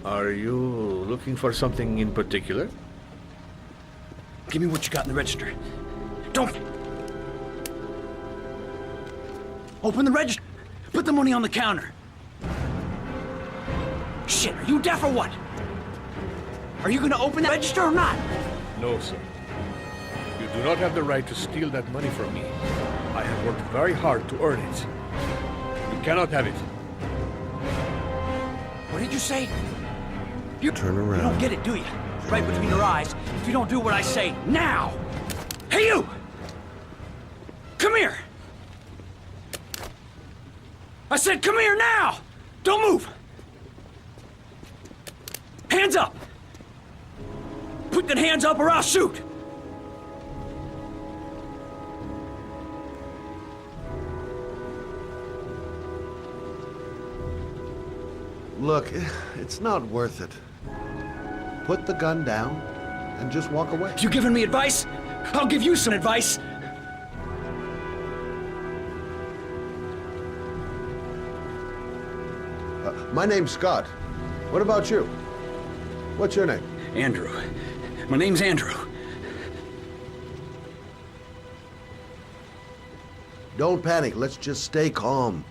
Are you looking for something in particular?
Give me what you got in the register. Don't... Open the register. Put the money on the counter. Shit, are you deaf or what? Are you gonna open the register or not?
No, sir. You do not have the right to steal that money from me. I have worked very hard to earn it. You cannot have it.
What did you say? You
turn around.
You don't get it, do you? It's right between your eyes. If you don't do what I say now. Hey, you! Come here! I said come here now! Don't move! Hands up! Put the hands up or I'll shoot!
Look, it's not worth it. Put the gun down and just walk away.
You giving me advice? I'll give you some advice.
My name's Scott. What about you? What's your name?
Andrew. My name's Andrew.
Don't panic. Let's just stay calm.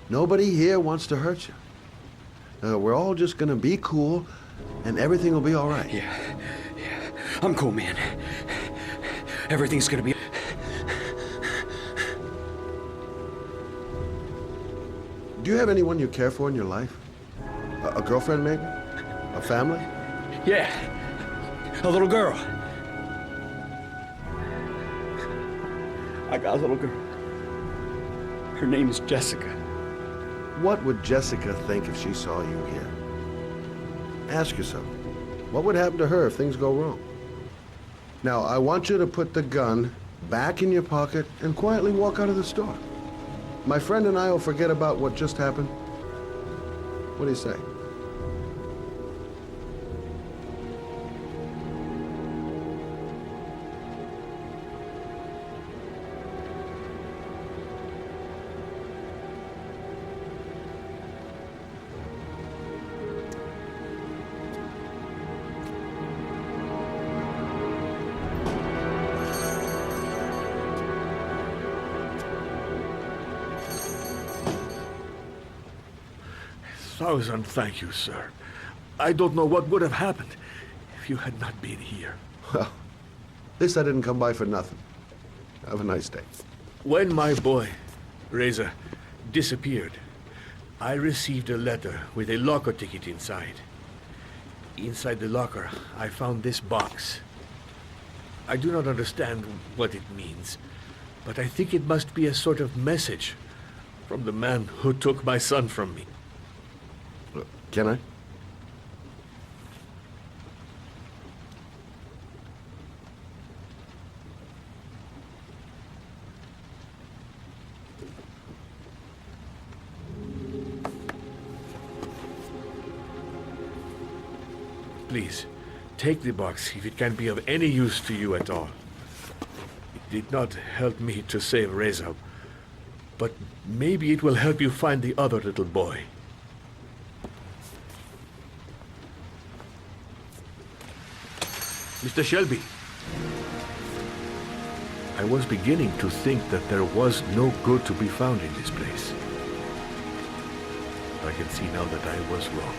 Nobody here wants to hurt you. We're all just gonna be cool, and everything will be all right.
Yeah. I'm cool, man. Everything's gonna be...
Do you have anyone you care for in your life? A girlfriend, maybe? A family?
Yeah, a little girl. I got a little girl. Her name is Jessica.
What would Jessica think if she saw you here? Ask yourself, what would happen to her if things go wrong? Now, I want you to put the gun back in your pocket and quietly walk out of the store. My friend and I will forget about what just happened. What do you say?
Thousand thank you, sir. I don't know what would have happened if you had not been here.
Well, at least I didn't come by for nothing. Have a nice day.
When my boy, Reza, disappeared, I received a letter with a locker ticket inside. Inside the locker, I found this box. I do not understand what it means, but I think it must be a sort of message from the man who took my son from me.
Can I?
Please, take the box if it can be of any use to you at all. It did not help me to save Reza, but maybe it will help you find the other little boy. Mr. Shelby, I was beginning to think that there was no good to be found in this place. I can see now that I was wrong.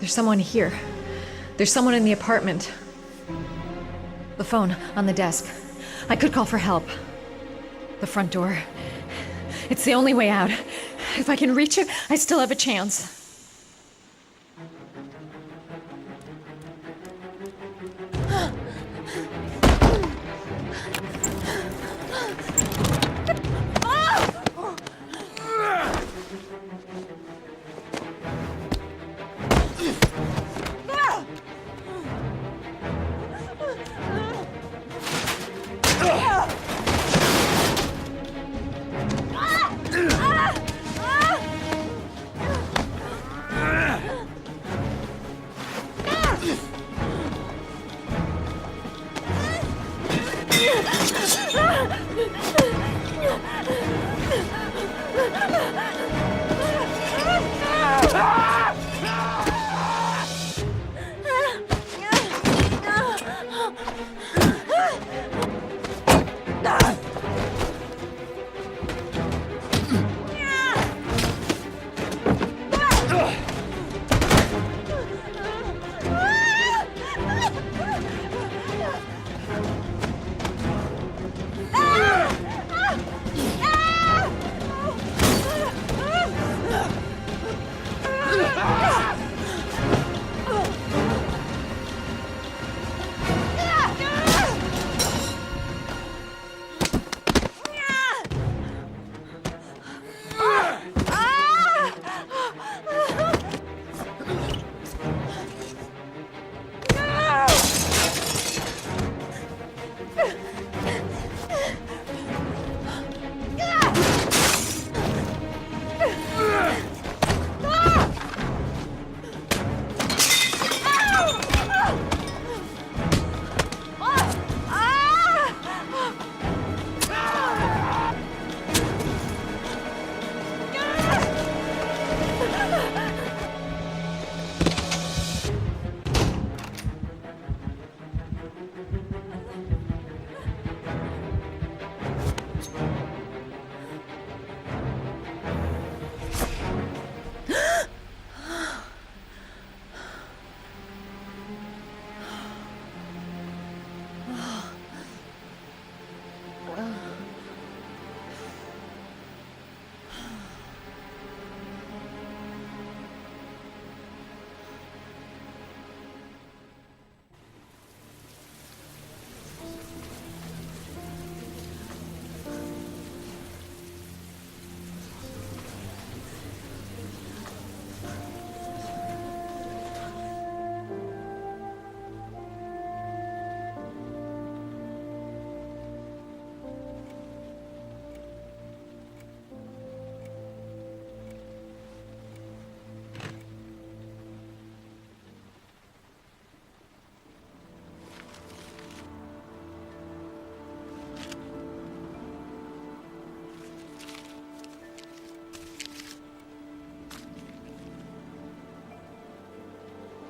There's someone here. There's someone in the apartment. The phone on the desk. I could call for help. The front door. It's the only way out. If I can reach it, I still have a chance.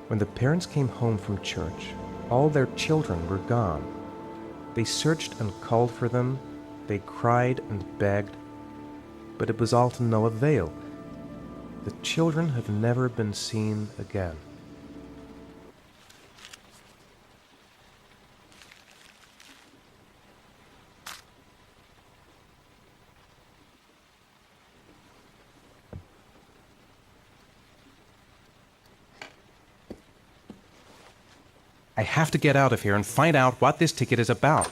When the parents came home from church, all their children were gone. They searched and called for them, they cried and begged, but it was all to no avail. The children have never been seen again. I have to get out of here and find out what this ticket is about.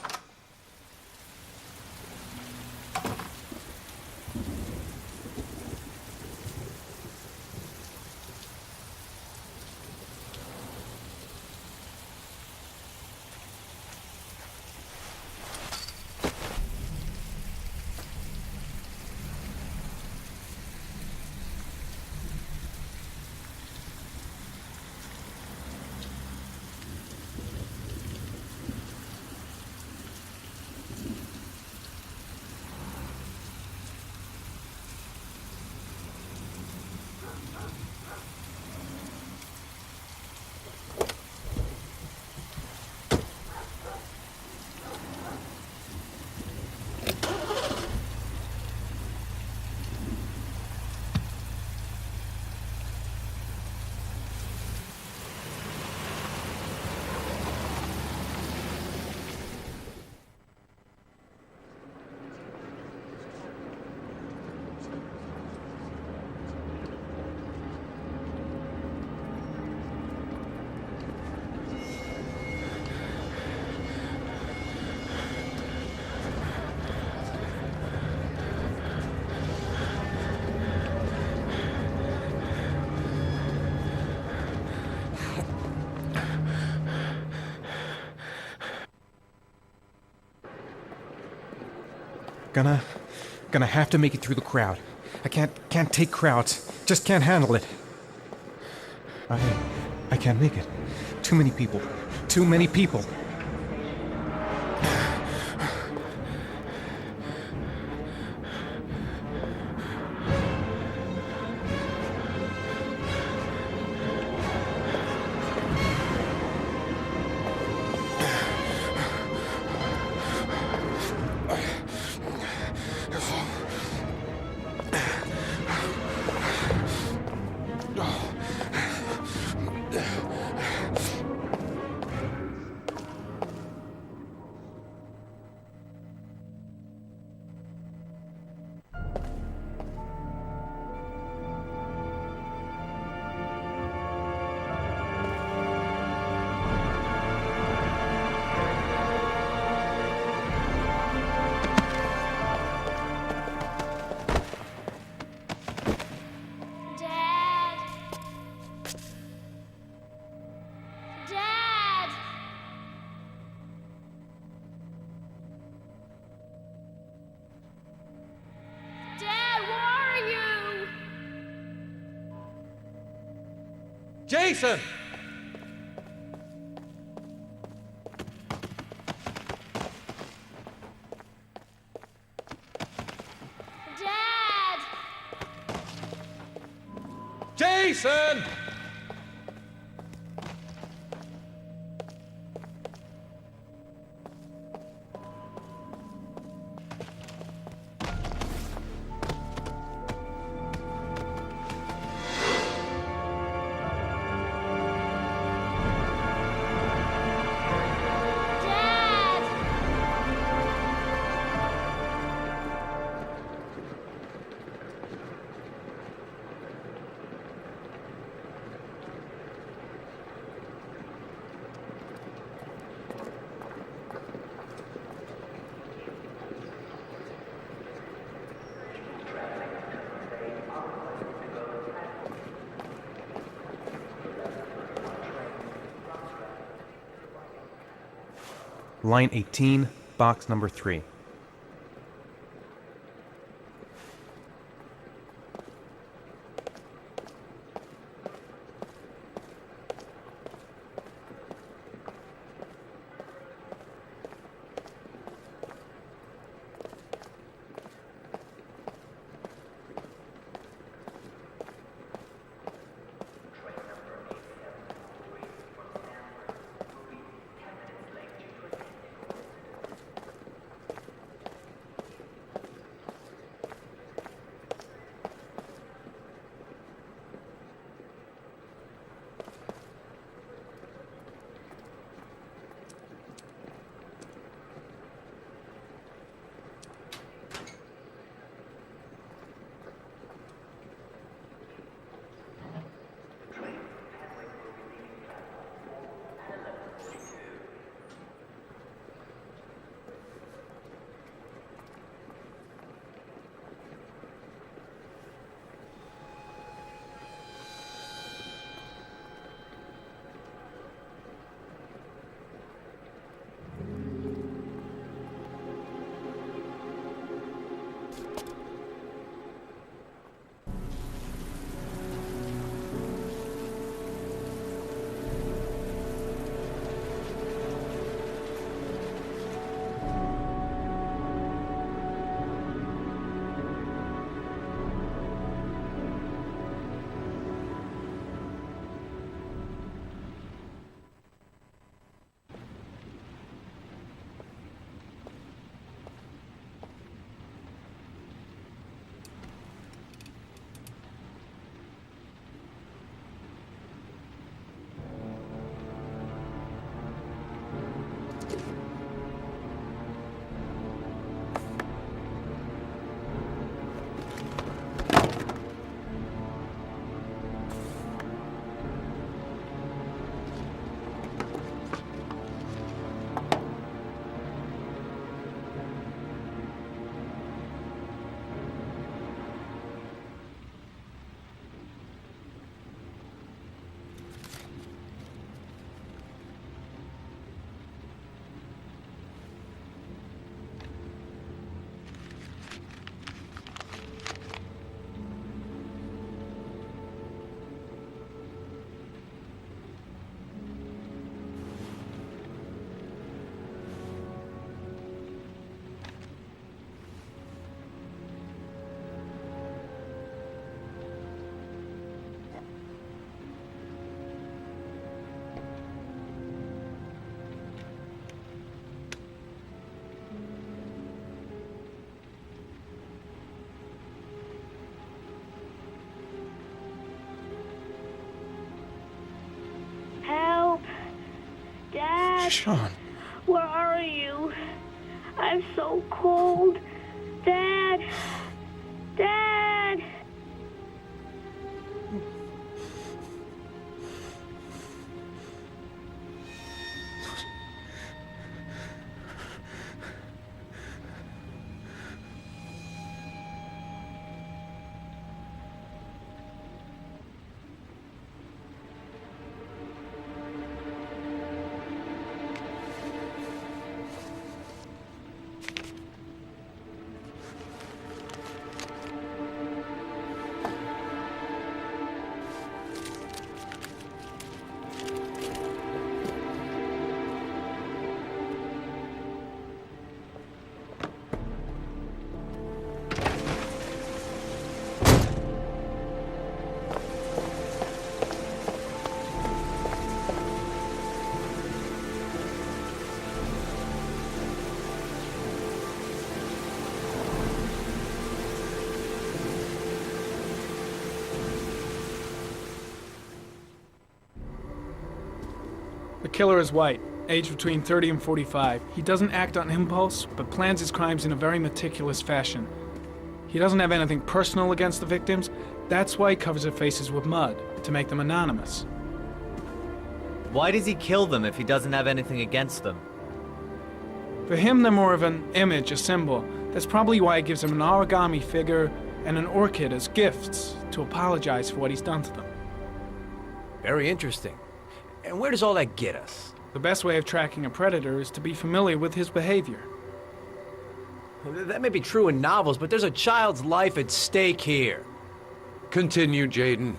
Gonna have to make it through the crowd. I can't take crowds. Just can't handle it. I can't make it. Too many people. Too many people.
Jason!
Dad!
Jason!
Line 18, box number 3.
Sean. Where are you? I'm so cold. Dad! Dad!
killer is white, aged between 30 and 45. He doesn't act on impulse, but plans his crimes in a very meticulous fashion. He doesn't have anything personal against the victims. That's why he covers their faces with mud, to make them anonymous.
Why does he kill them if he doesn't have anything against them?
For him, they're more of an image, a symbol. That's probably why he gives them an origami figure and an orchid as gifts to apologize for what he's done to them.
Very interesting. And where does all that get us?
The best way of tracking a predator is to be familiar with his behavior.
That may be true in novels, but there's a child's life at stake here.
Continue, Jaden.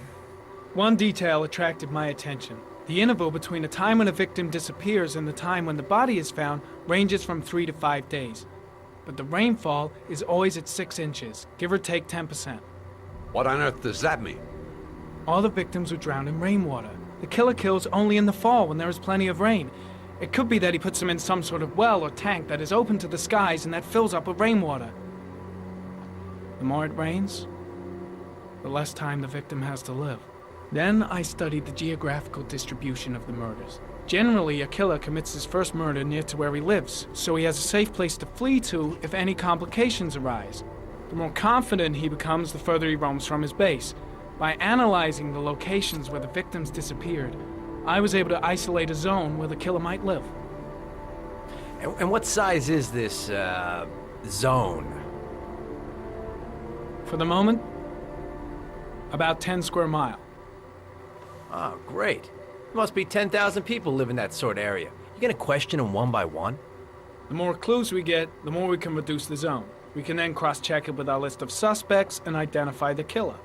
One detail attracted my attention. The interval between the time when a victim disappears and the time when the body is found ranges from 3 to 5 days. But the rainfall is always at 6 inches, give or take 10%.
What on earth does that mean?
All the victims were drowned in rainwater. The killer kills only in the fall when there is plenty of rain. It could be that he puts them in some sort of well or tank that is open to the skies and that fills up with rainwater. The more it rains, the less time the victim has to live. Then I studied the geographical distribution of the murders. Generally, a killer commits his first murder near to where he lives, so he has a safe place to flee to if any complications arise. The more confident he becomes, the further he roams from his base. By analyzing the locations where the victims disappeared, I was able to isolate a zone where the killer might live.
And what size is this, zone?
For the moment, about 10 square miles.
Oh, great. There must be 10,000 people live in that sort of area. You gonna question them one by one?
The more clues we get, the more we can reduce the zone. We can then cross-check it with our list of suspects and identify the killer.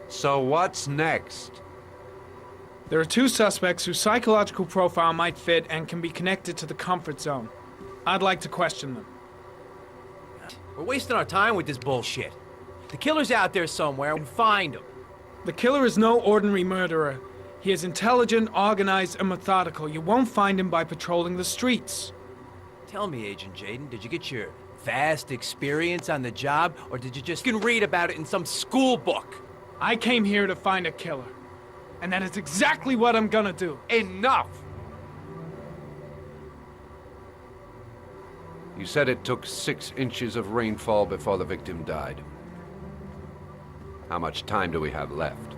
So what's next?
There are 2 suspects whose psychological profile might fit and can be connected to the comfort zone. I'd like to question them.
We're wasting our time with this bullshit. The killer's out there somewhere, and find him.
The killer is no ordinary murderer. He is intelligent, organized, and methodical. You won't find him by patrolling the streets.
Tell me, Agent Jaden, did you get your vast experience on the job, or did you just read about it in some school book?
I came here to find a killer. And that is exactly what I'm gonna do.
Enough! You said it took 6 inches of rainfall before the victim died. How much time do we have left?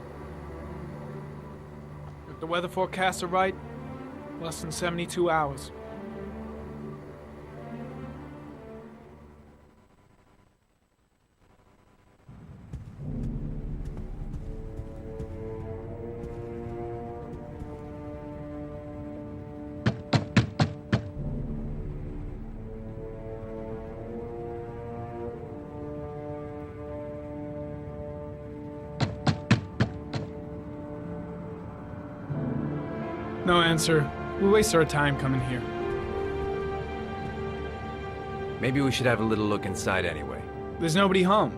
If the weather forecasts are right, less than 72 hours. No answer. We waste our time coming here.
Maybe we should have a little look inside anyway.
There's nobody home.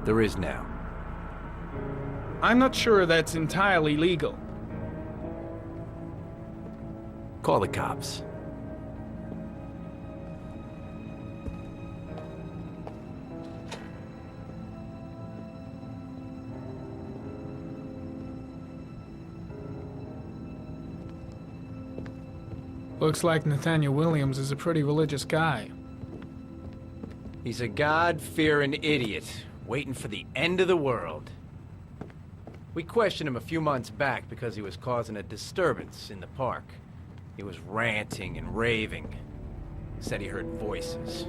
There is now.
I'm not sure that's entirely legal.
Call the cops.
Looks like Nathaniel Williams is a pretty religious guy.
He's a God-fearing idiot, waiting for the end of the world. We questioned him a few months back because he was causing a disturbance in the park. He was ranting and raving. Said he heard voices.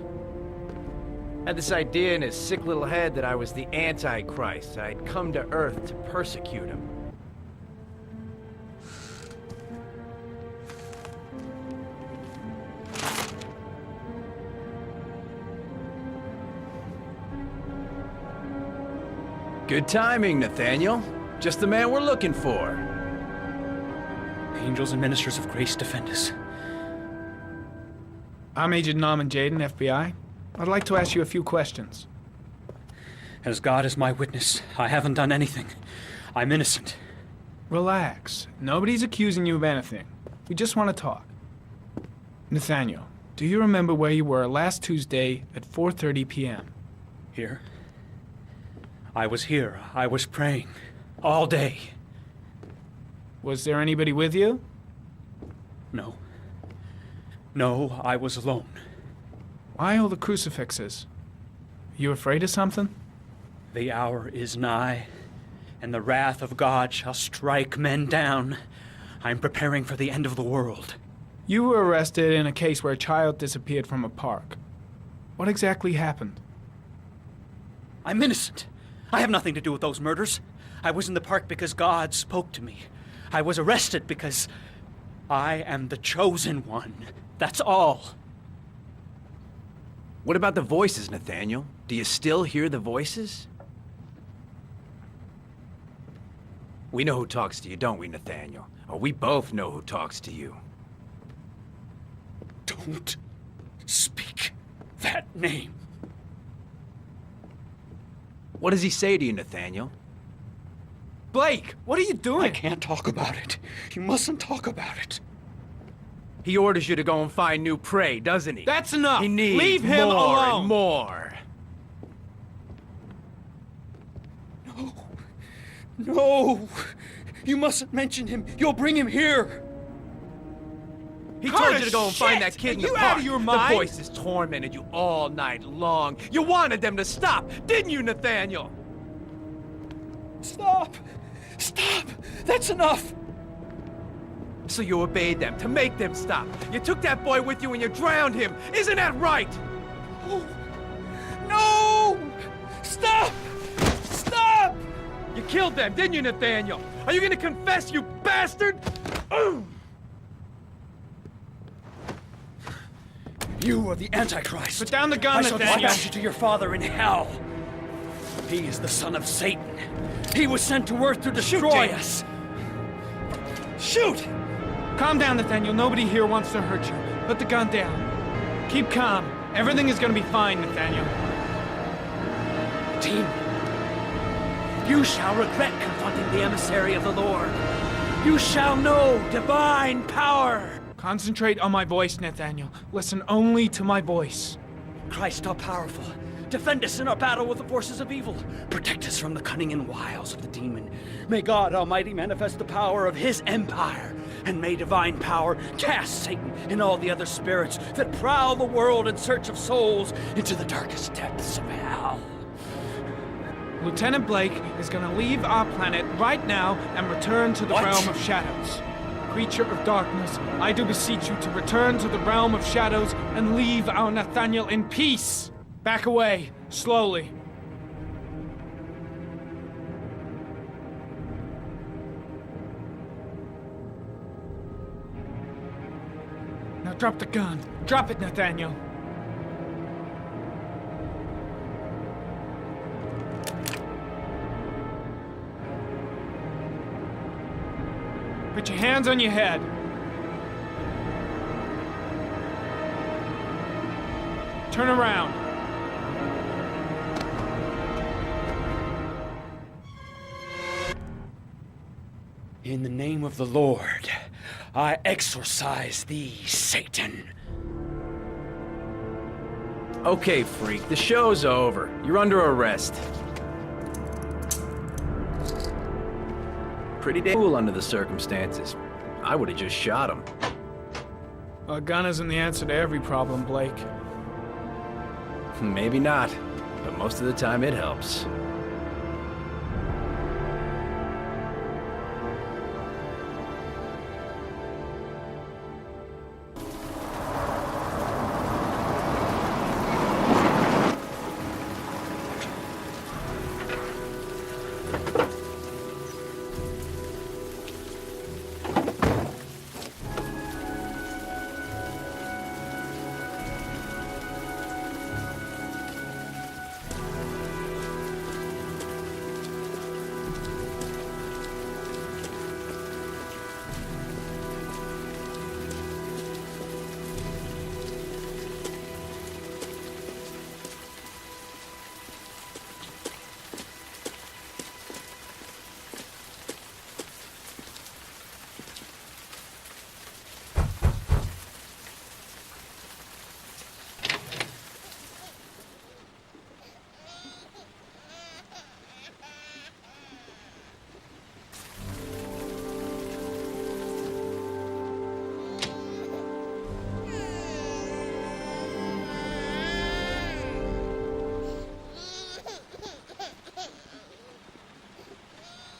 Had this idea in his sick little head that I was the Antichrist. I'd come to Earth to persecute him. Good timing, Nathaniel. Just the man we're looking for.
Angels and ministers of grace defend us.
I'm Agent Norman Jaden, FBI. I'd like to ask you a few questions.
As God is my witness, I haven't done anything. I'm innocent.
Relax. Nobody's accusing you of anything. We just want to talk. Nathaniel, do you remember where you were last Tuesday at 4:30 p.m.?
Here? I was here. I was praying. All day.
Was there anybody with you?
No. No, I was alone.
Why all the crucifixes? You afraid of something?
The hour is nigh, and the wrath of God shall strike men down. I'm preparing for the end of the world.
You were arrested in a case where a child disappeared from a park. What exactly happened?
I'm innocent. I have nothing to do with those murders. I was in the park because God spoke to me. I was arrested because I am the chosen one. That's all.
What about the voices, Nathaniel? Do you still hear the voices? We know who talks to you, don't we, Nathaniel? Or we both know who talks to you.
Don't speak that name.
What does he say to you, Nathaniel?
Blake, what are you doing?
I can't talk about it. You mustn't talk about it.
He orders you to go and find new prey, doesn't he?
That's enough!
He needs
Leave him
more
alone!
And more!
No. No! You mustn't mention him. You'll bring him here.
He told you to go and find that kid in the
you
park.
out of your mind?
The voices tormented you all night long. You wanted them to stop, didn't you, Nathaniel?
Stop! Stop! That's enough!
So you obeyed them to make them stop. You took that boy with you and you drowned him. Isn't that right?
Oh. No! Stop! Stop!
You killed them, didn't you, Nathaniel? Are you gonna confess, you bastard?
You are the Antichrist.
Put down the gun,
I shall
Nathaniel.
dispatch you to your father in hell. He is the son of Satan. He was sent to earth to destroy us. Shoot!
Calm down, Nathaniel. Nobody here wants to hurt you. Put the gun down. Keep calm. Everything is gonna be fine, Nathaniel.
Team, you shall regret confronting the emissary of the Lord. You shall know divine power.
Concentrate on my voice, Nathaniel. Listen only to my voice.
Christ all powerful, defend us in our battle with the forces of evil. Protect us from the cunning and wiles of the demon. May God Almighty manifest the power of his empire. And may divine power cast Satan and all the other spirits that prowl the world in search of souls into the darkest depths of hell.
Lieutenant Blake is gonna leave our planet right now and return to the realm of shadows. Creature of darkness, I do beseech you to return to the realm of shadows and leave our Nathaniel in peace. Back away, slowly. Now drop the gun. Drop it, Nathaniel. Put your hands on your head. Turn around.
In the name of the Lord, I exorcise thee, Satan.
Okay, freak, the show's over. You're under arrest. Pretty damn cool under the circumstances. I would have just shot him.
A gun isn't the answer to every problem, Blake.
Maybe not, but most of the time it helps.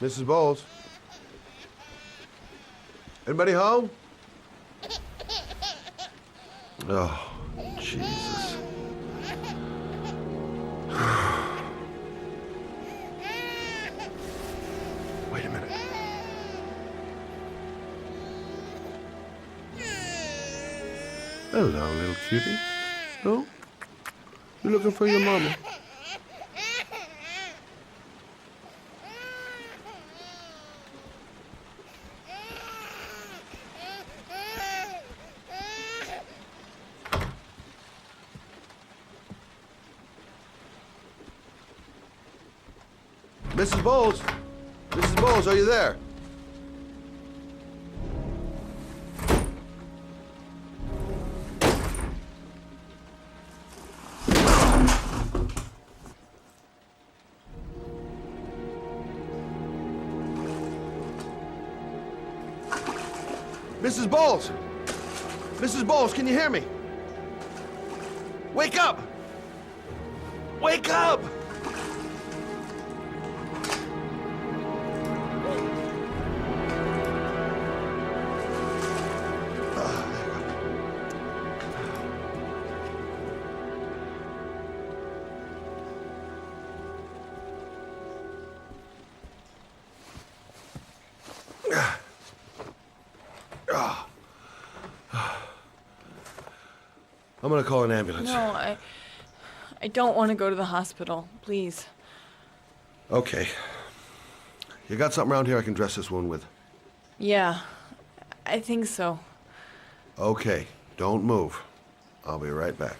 Mrs. Bowles? Anybody home? Oh, Jesus. Wait a minute. Hello, little cutie. Oh? You looking for your mama? Mrs. Bowles? Mrs. Bowles, are you there? Mrs. Bowles! Mrs. Bowles, can you hear me? Wake up! Wake up! I'm gonna call an ambulance.
No, I don't want to go to the hospital. Please.
Okay. You got something around here I can dress this wound with?
Yeah, I think so.
Okay, don't move. I'll be right back.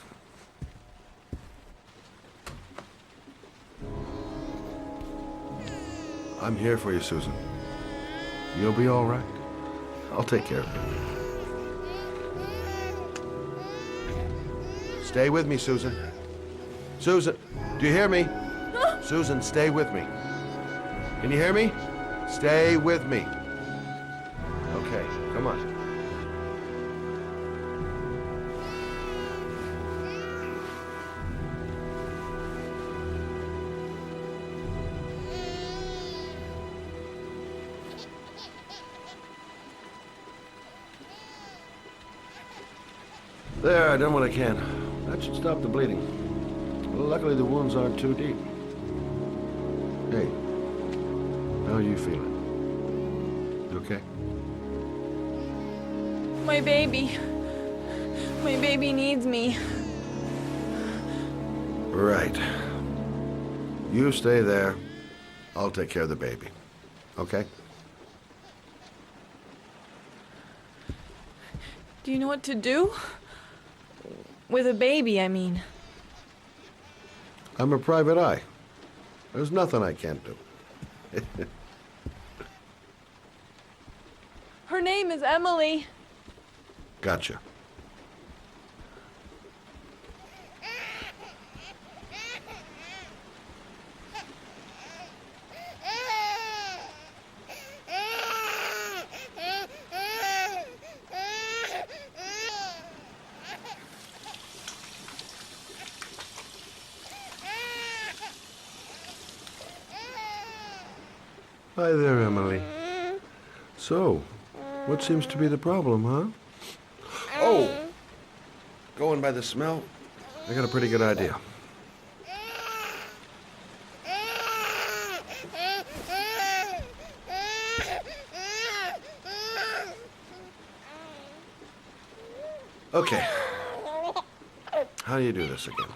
I'm here for you, Susan. You'll be all right. I'll take care of you. Stay with me, Susan. Susan, do you hear me? Susan, stay with me. Can you hear me? Stay with me. Okay, come on. There, I done what I can. That should stop the bleeding. Well, luckily the wounds aren't too deep. Hey, how are you feeling? You okay?
My baby. My baby needs me.
Right. You stay there. I'll take care of the baby. Okay?
Do you know what to do? With a baby, I mean.
I'm a private eye. There's nothing I can't do.
Her name is Emily.
Gotcha. Hi there, Emily. So, what seems to be the problem, huh? Oh! Going by the smell, I got a pretty good idea. Okay. How do you do this again?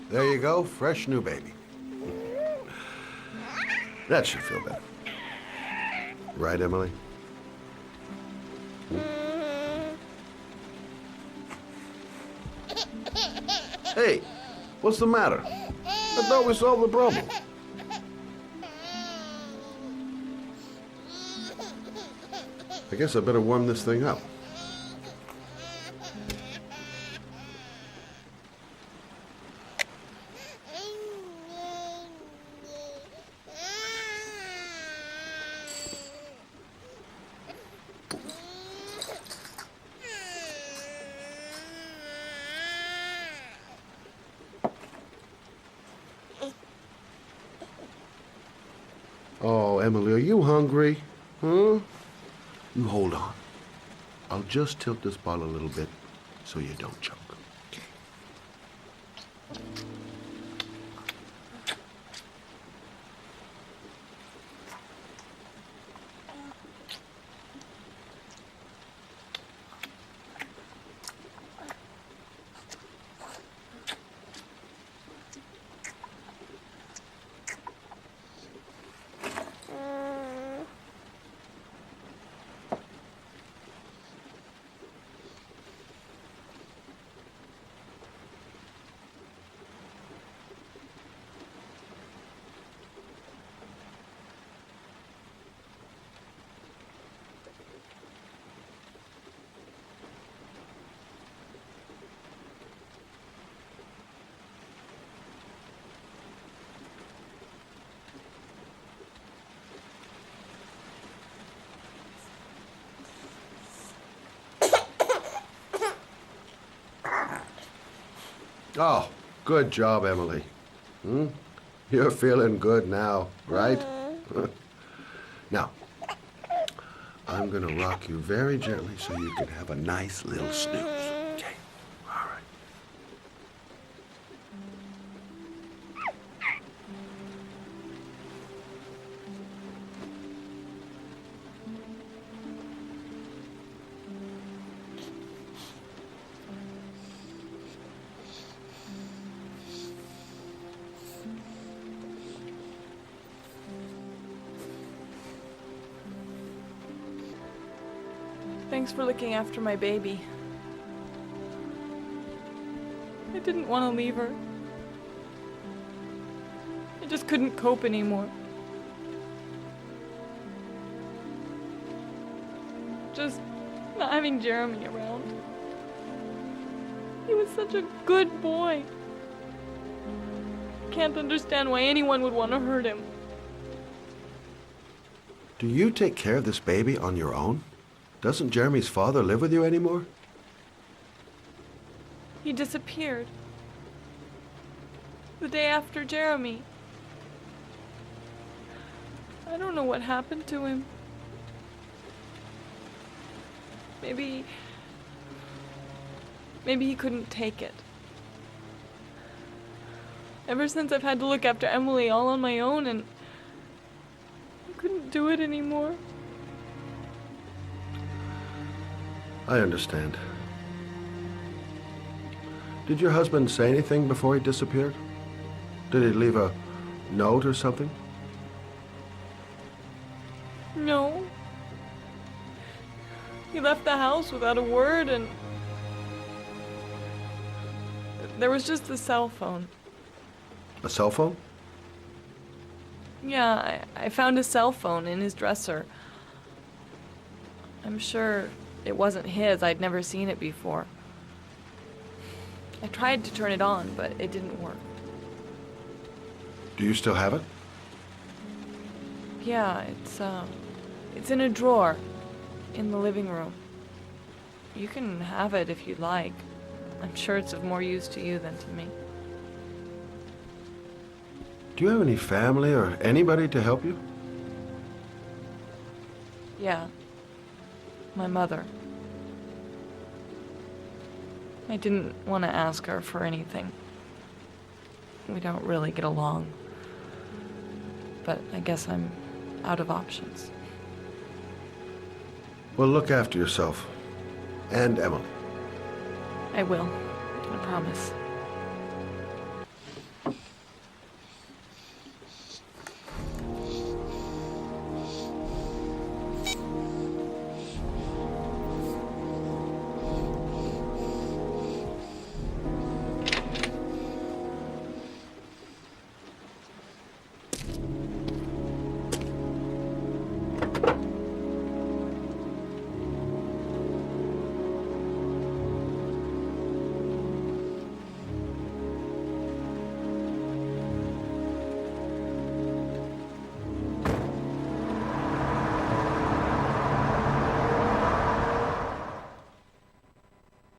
There you go, fresh new baby. That should feel better. Right, Emily? Hey, what's the matter? I thought we solved the problem. I guess I better warm this thing up. Oh, Emily, are you hungry? Huh? You hold on. I'll just tilt this bottle a little bit so you don't choke. Oh, good job, Emily. You're feeling good now, right? Now, I'm gonna rock you very gently so you can have a nice little snooze. Okay, all right.
Thanks for looking after my baby. I didn't want to leave her. I just couldn't cope anymore. Just not having Jeremy around. He was such a good boy. Can't understand why anyone would want to hurt him.
Do you take care of this baby on your own? Doesn't Jeremy's father live with you anymore?
He disappeared. The day after Jeremy. I don't know what happened to him. Maybe he couldn't take it. Ever since I've had to look after Emily all on my own, and I couldn't do it anymore.
I understand. Did your husband say anything before he disappeared? Did he leave a note or something?
No. He left the house without a word, and there was just the cell phone.
A cell phone?
Yeah, I found a cell phone in his dresser. I'm sure it wasn't his. I'd never seen it before. I tried to turn it on, but it didn't work.
Do you still have it?
Yeah, it's in a drawer in the living room. You can have it if you'd like. I'm sure it's of more use to you than to me.
Do you have any family or anybody to help you?
Yeah. My mother. I didn't want to ask her for anything. We don't really get along. But I guess I'm out of options.
Well, look after yourself. And Emily.
I will. I promise.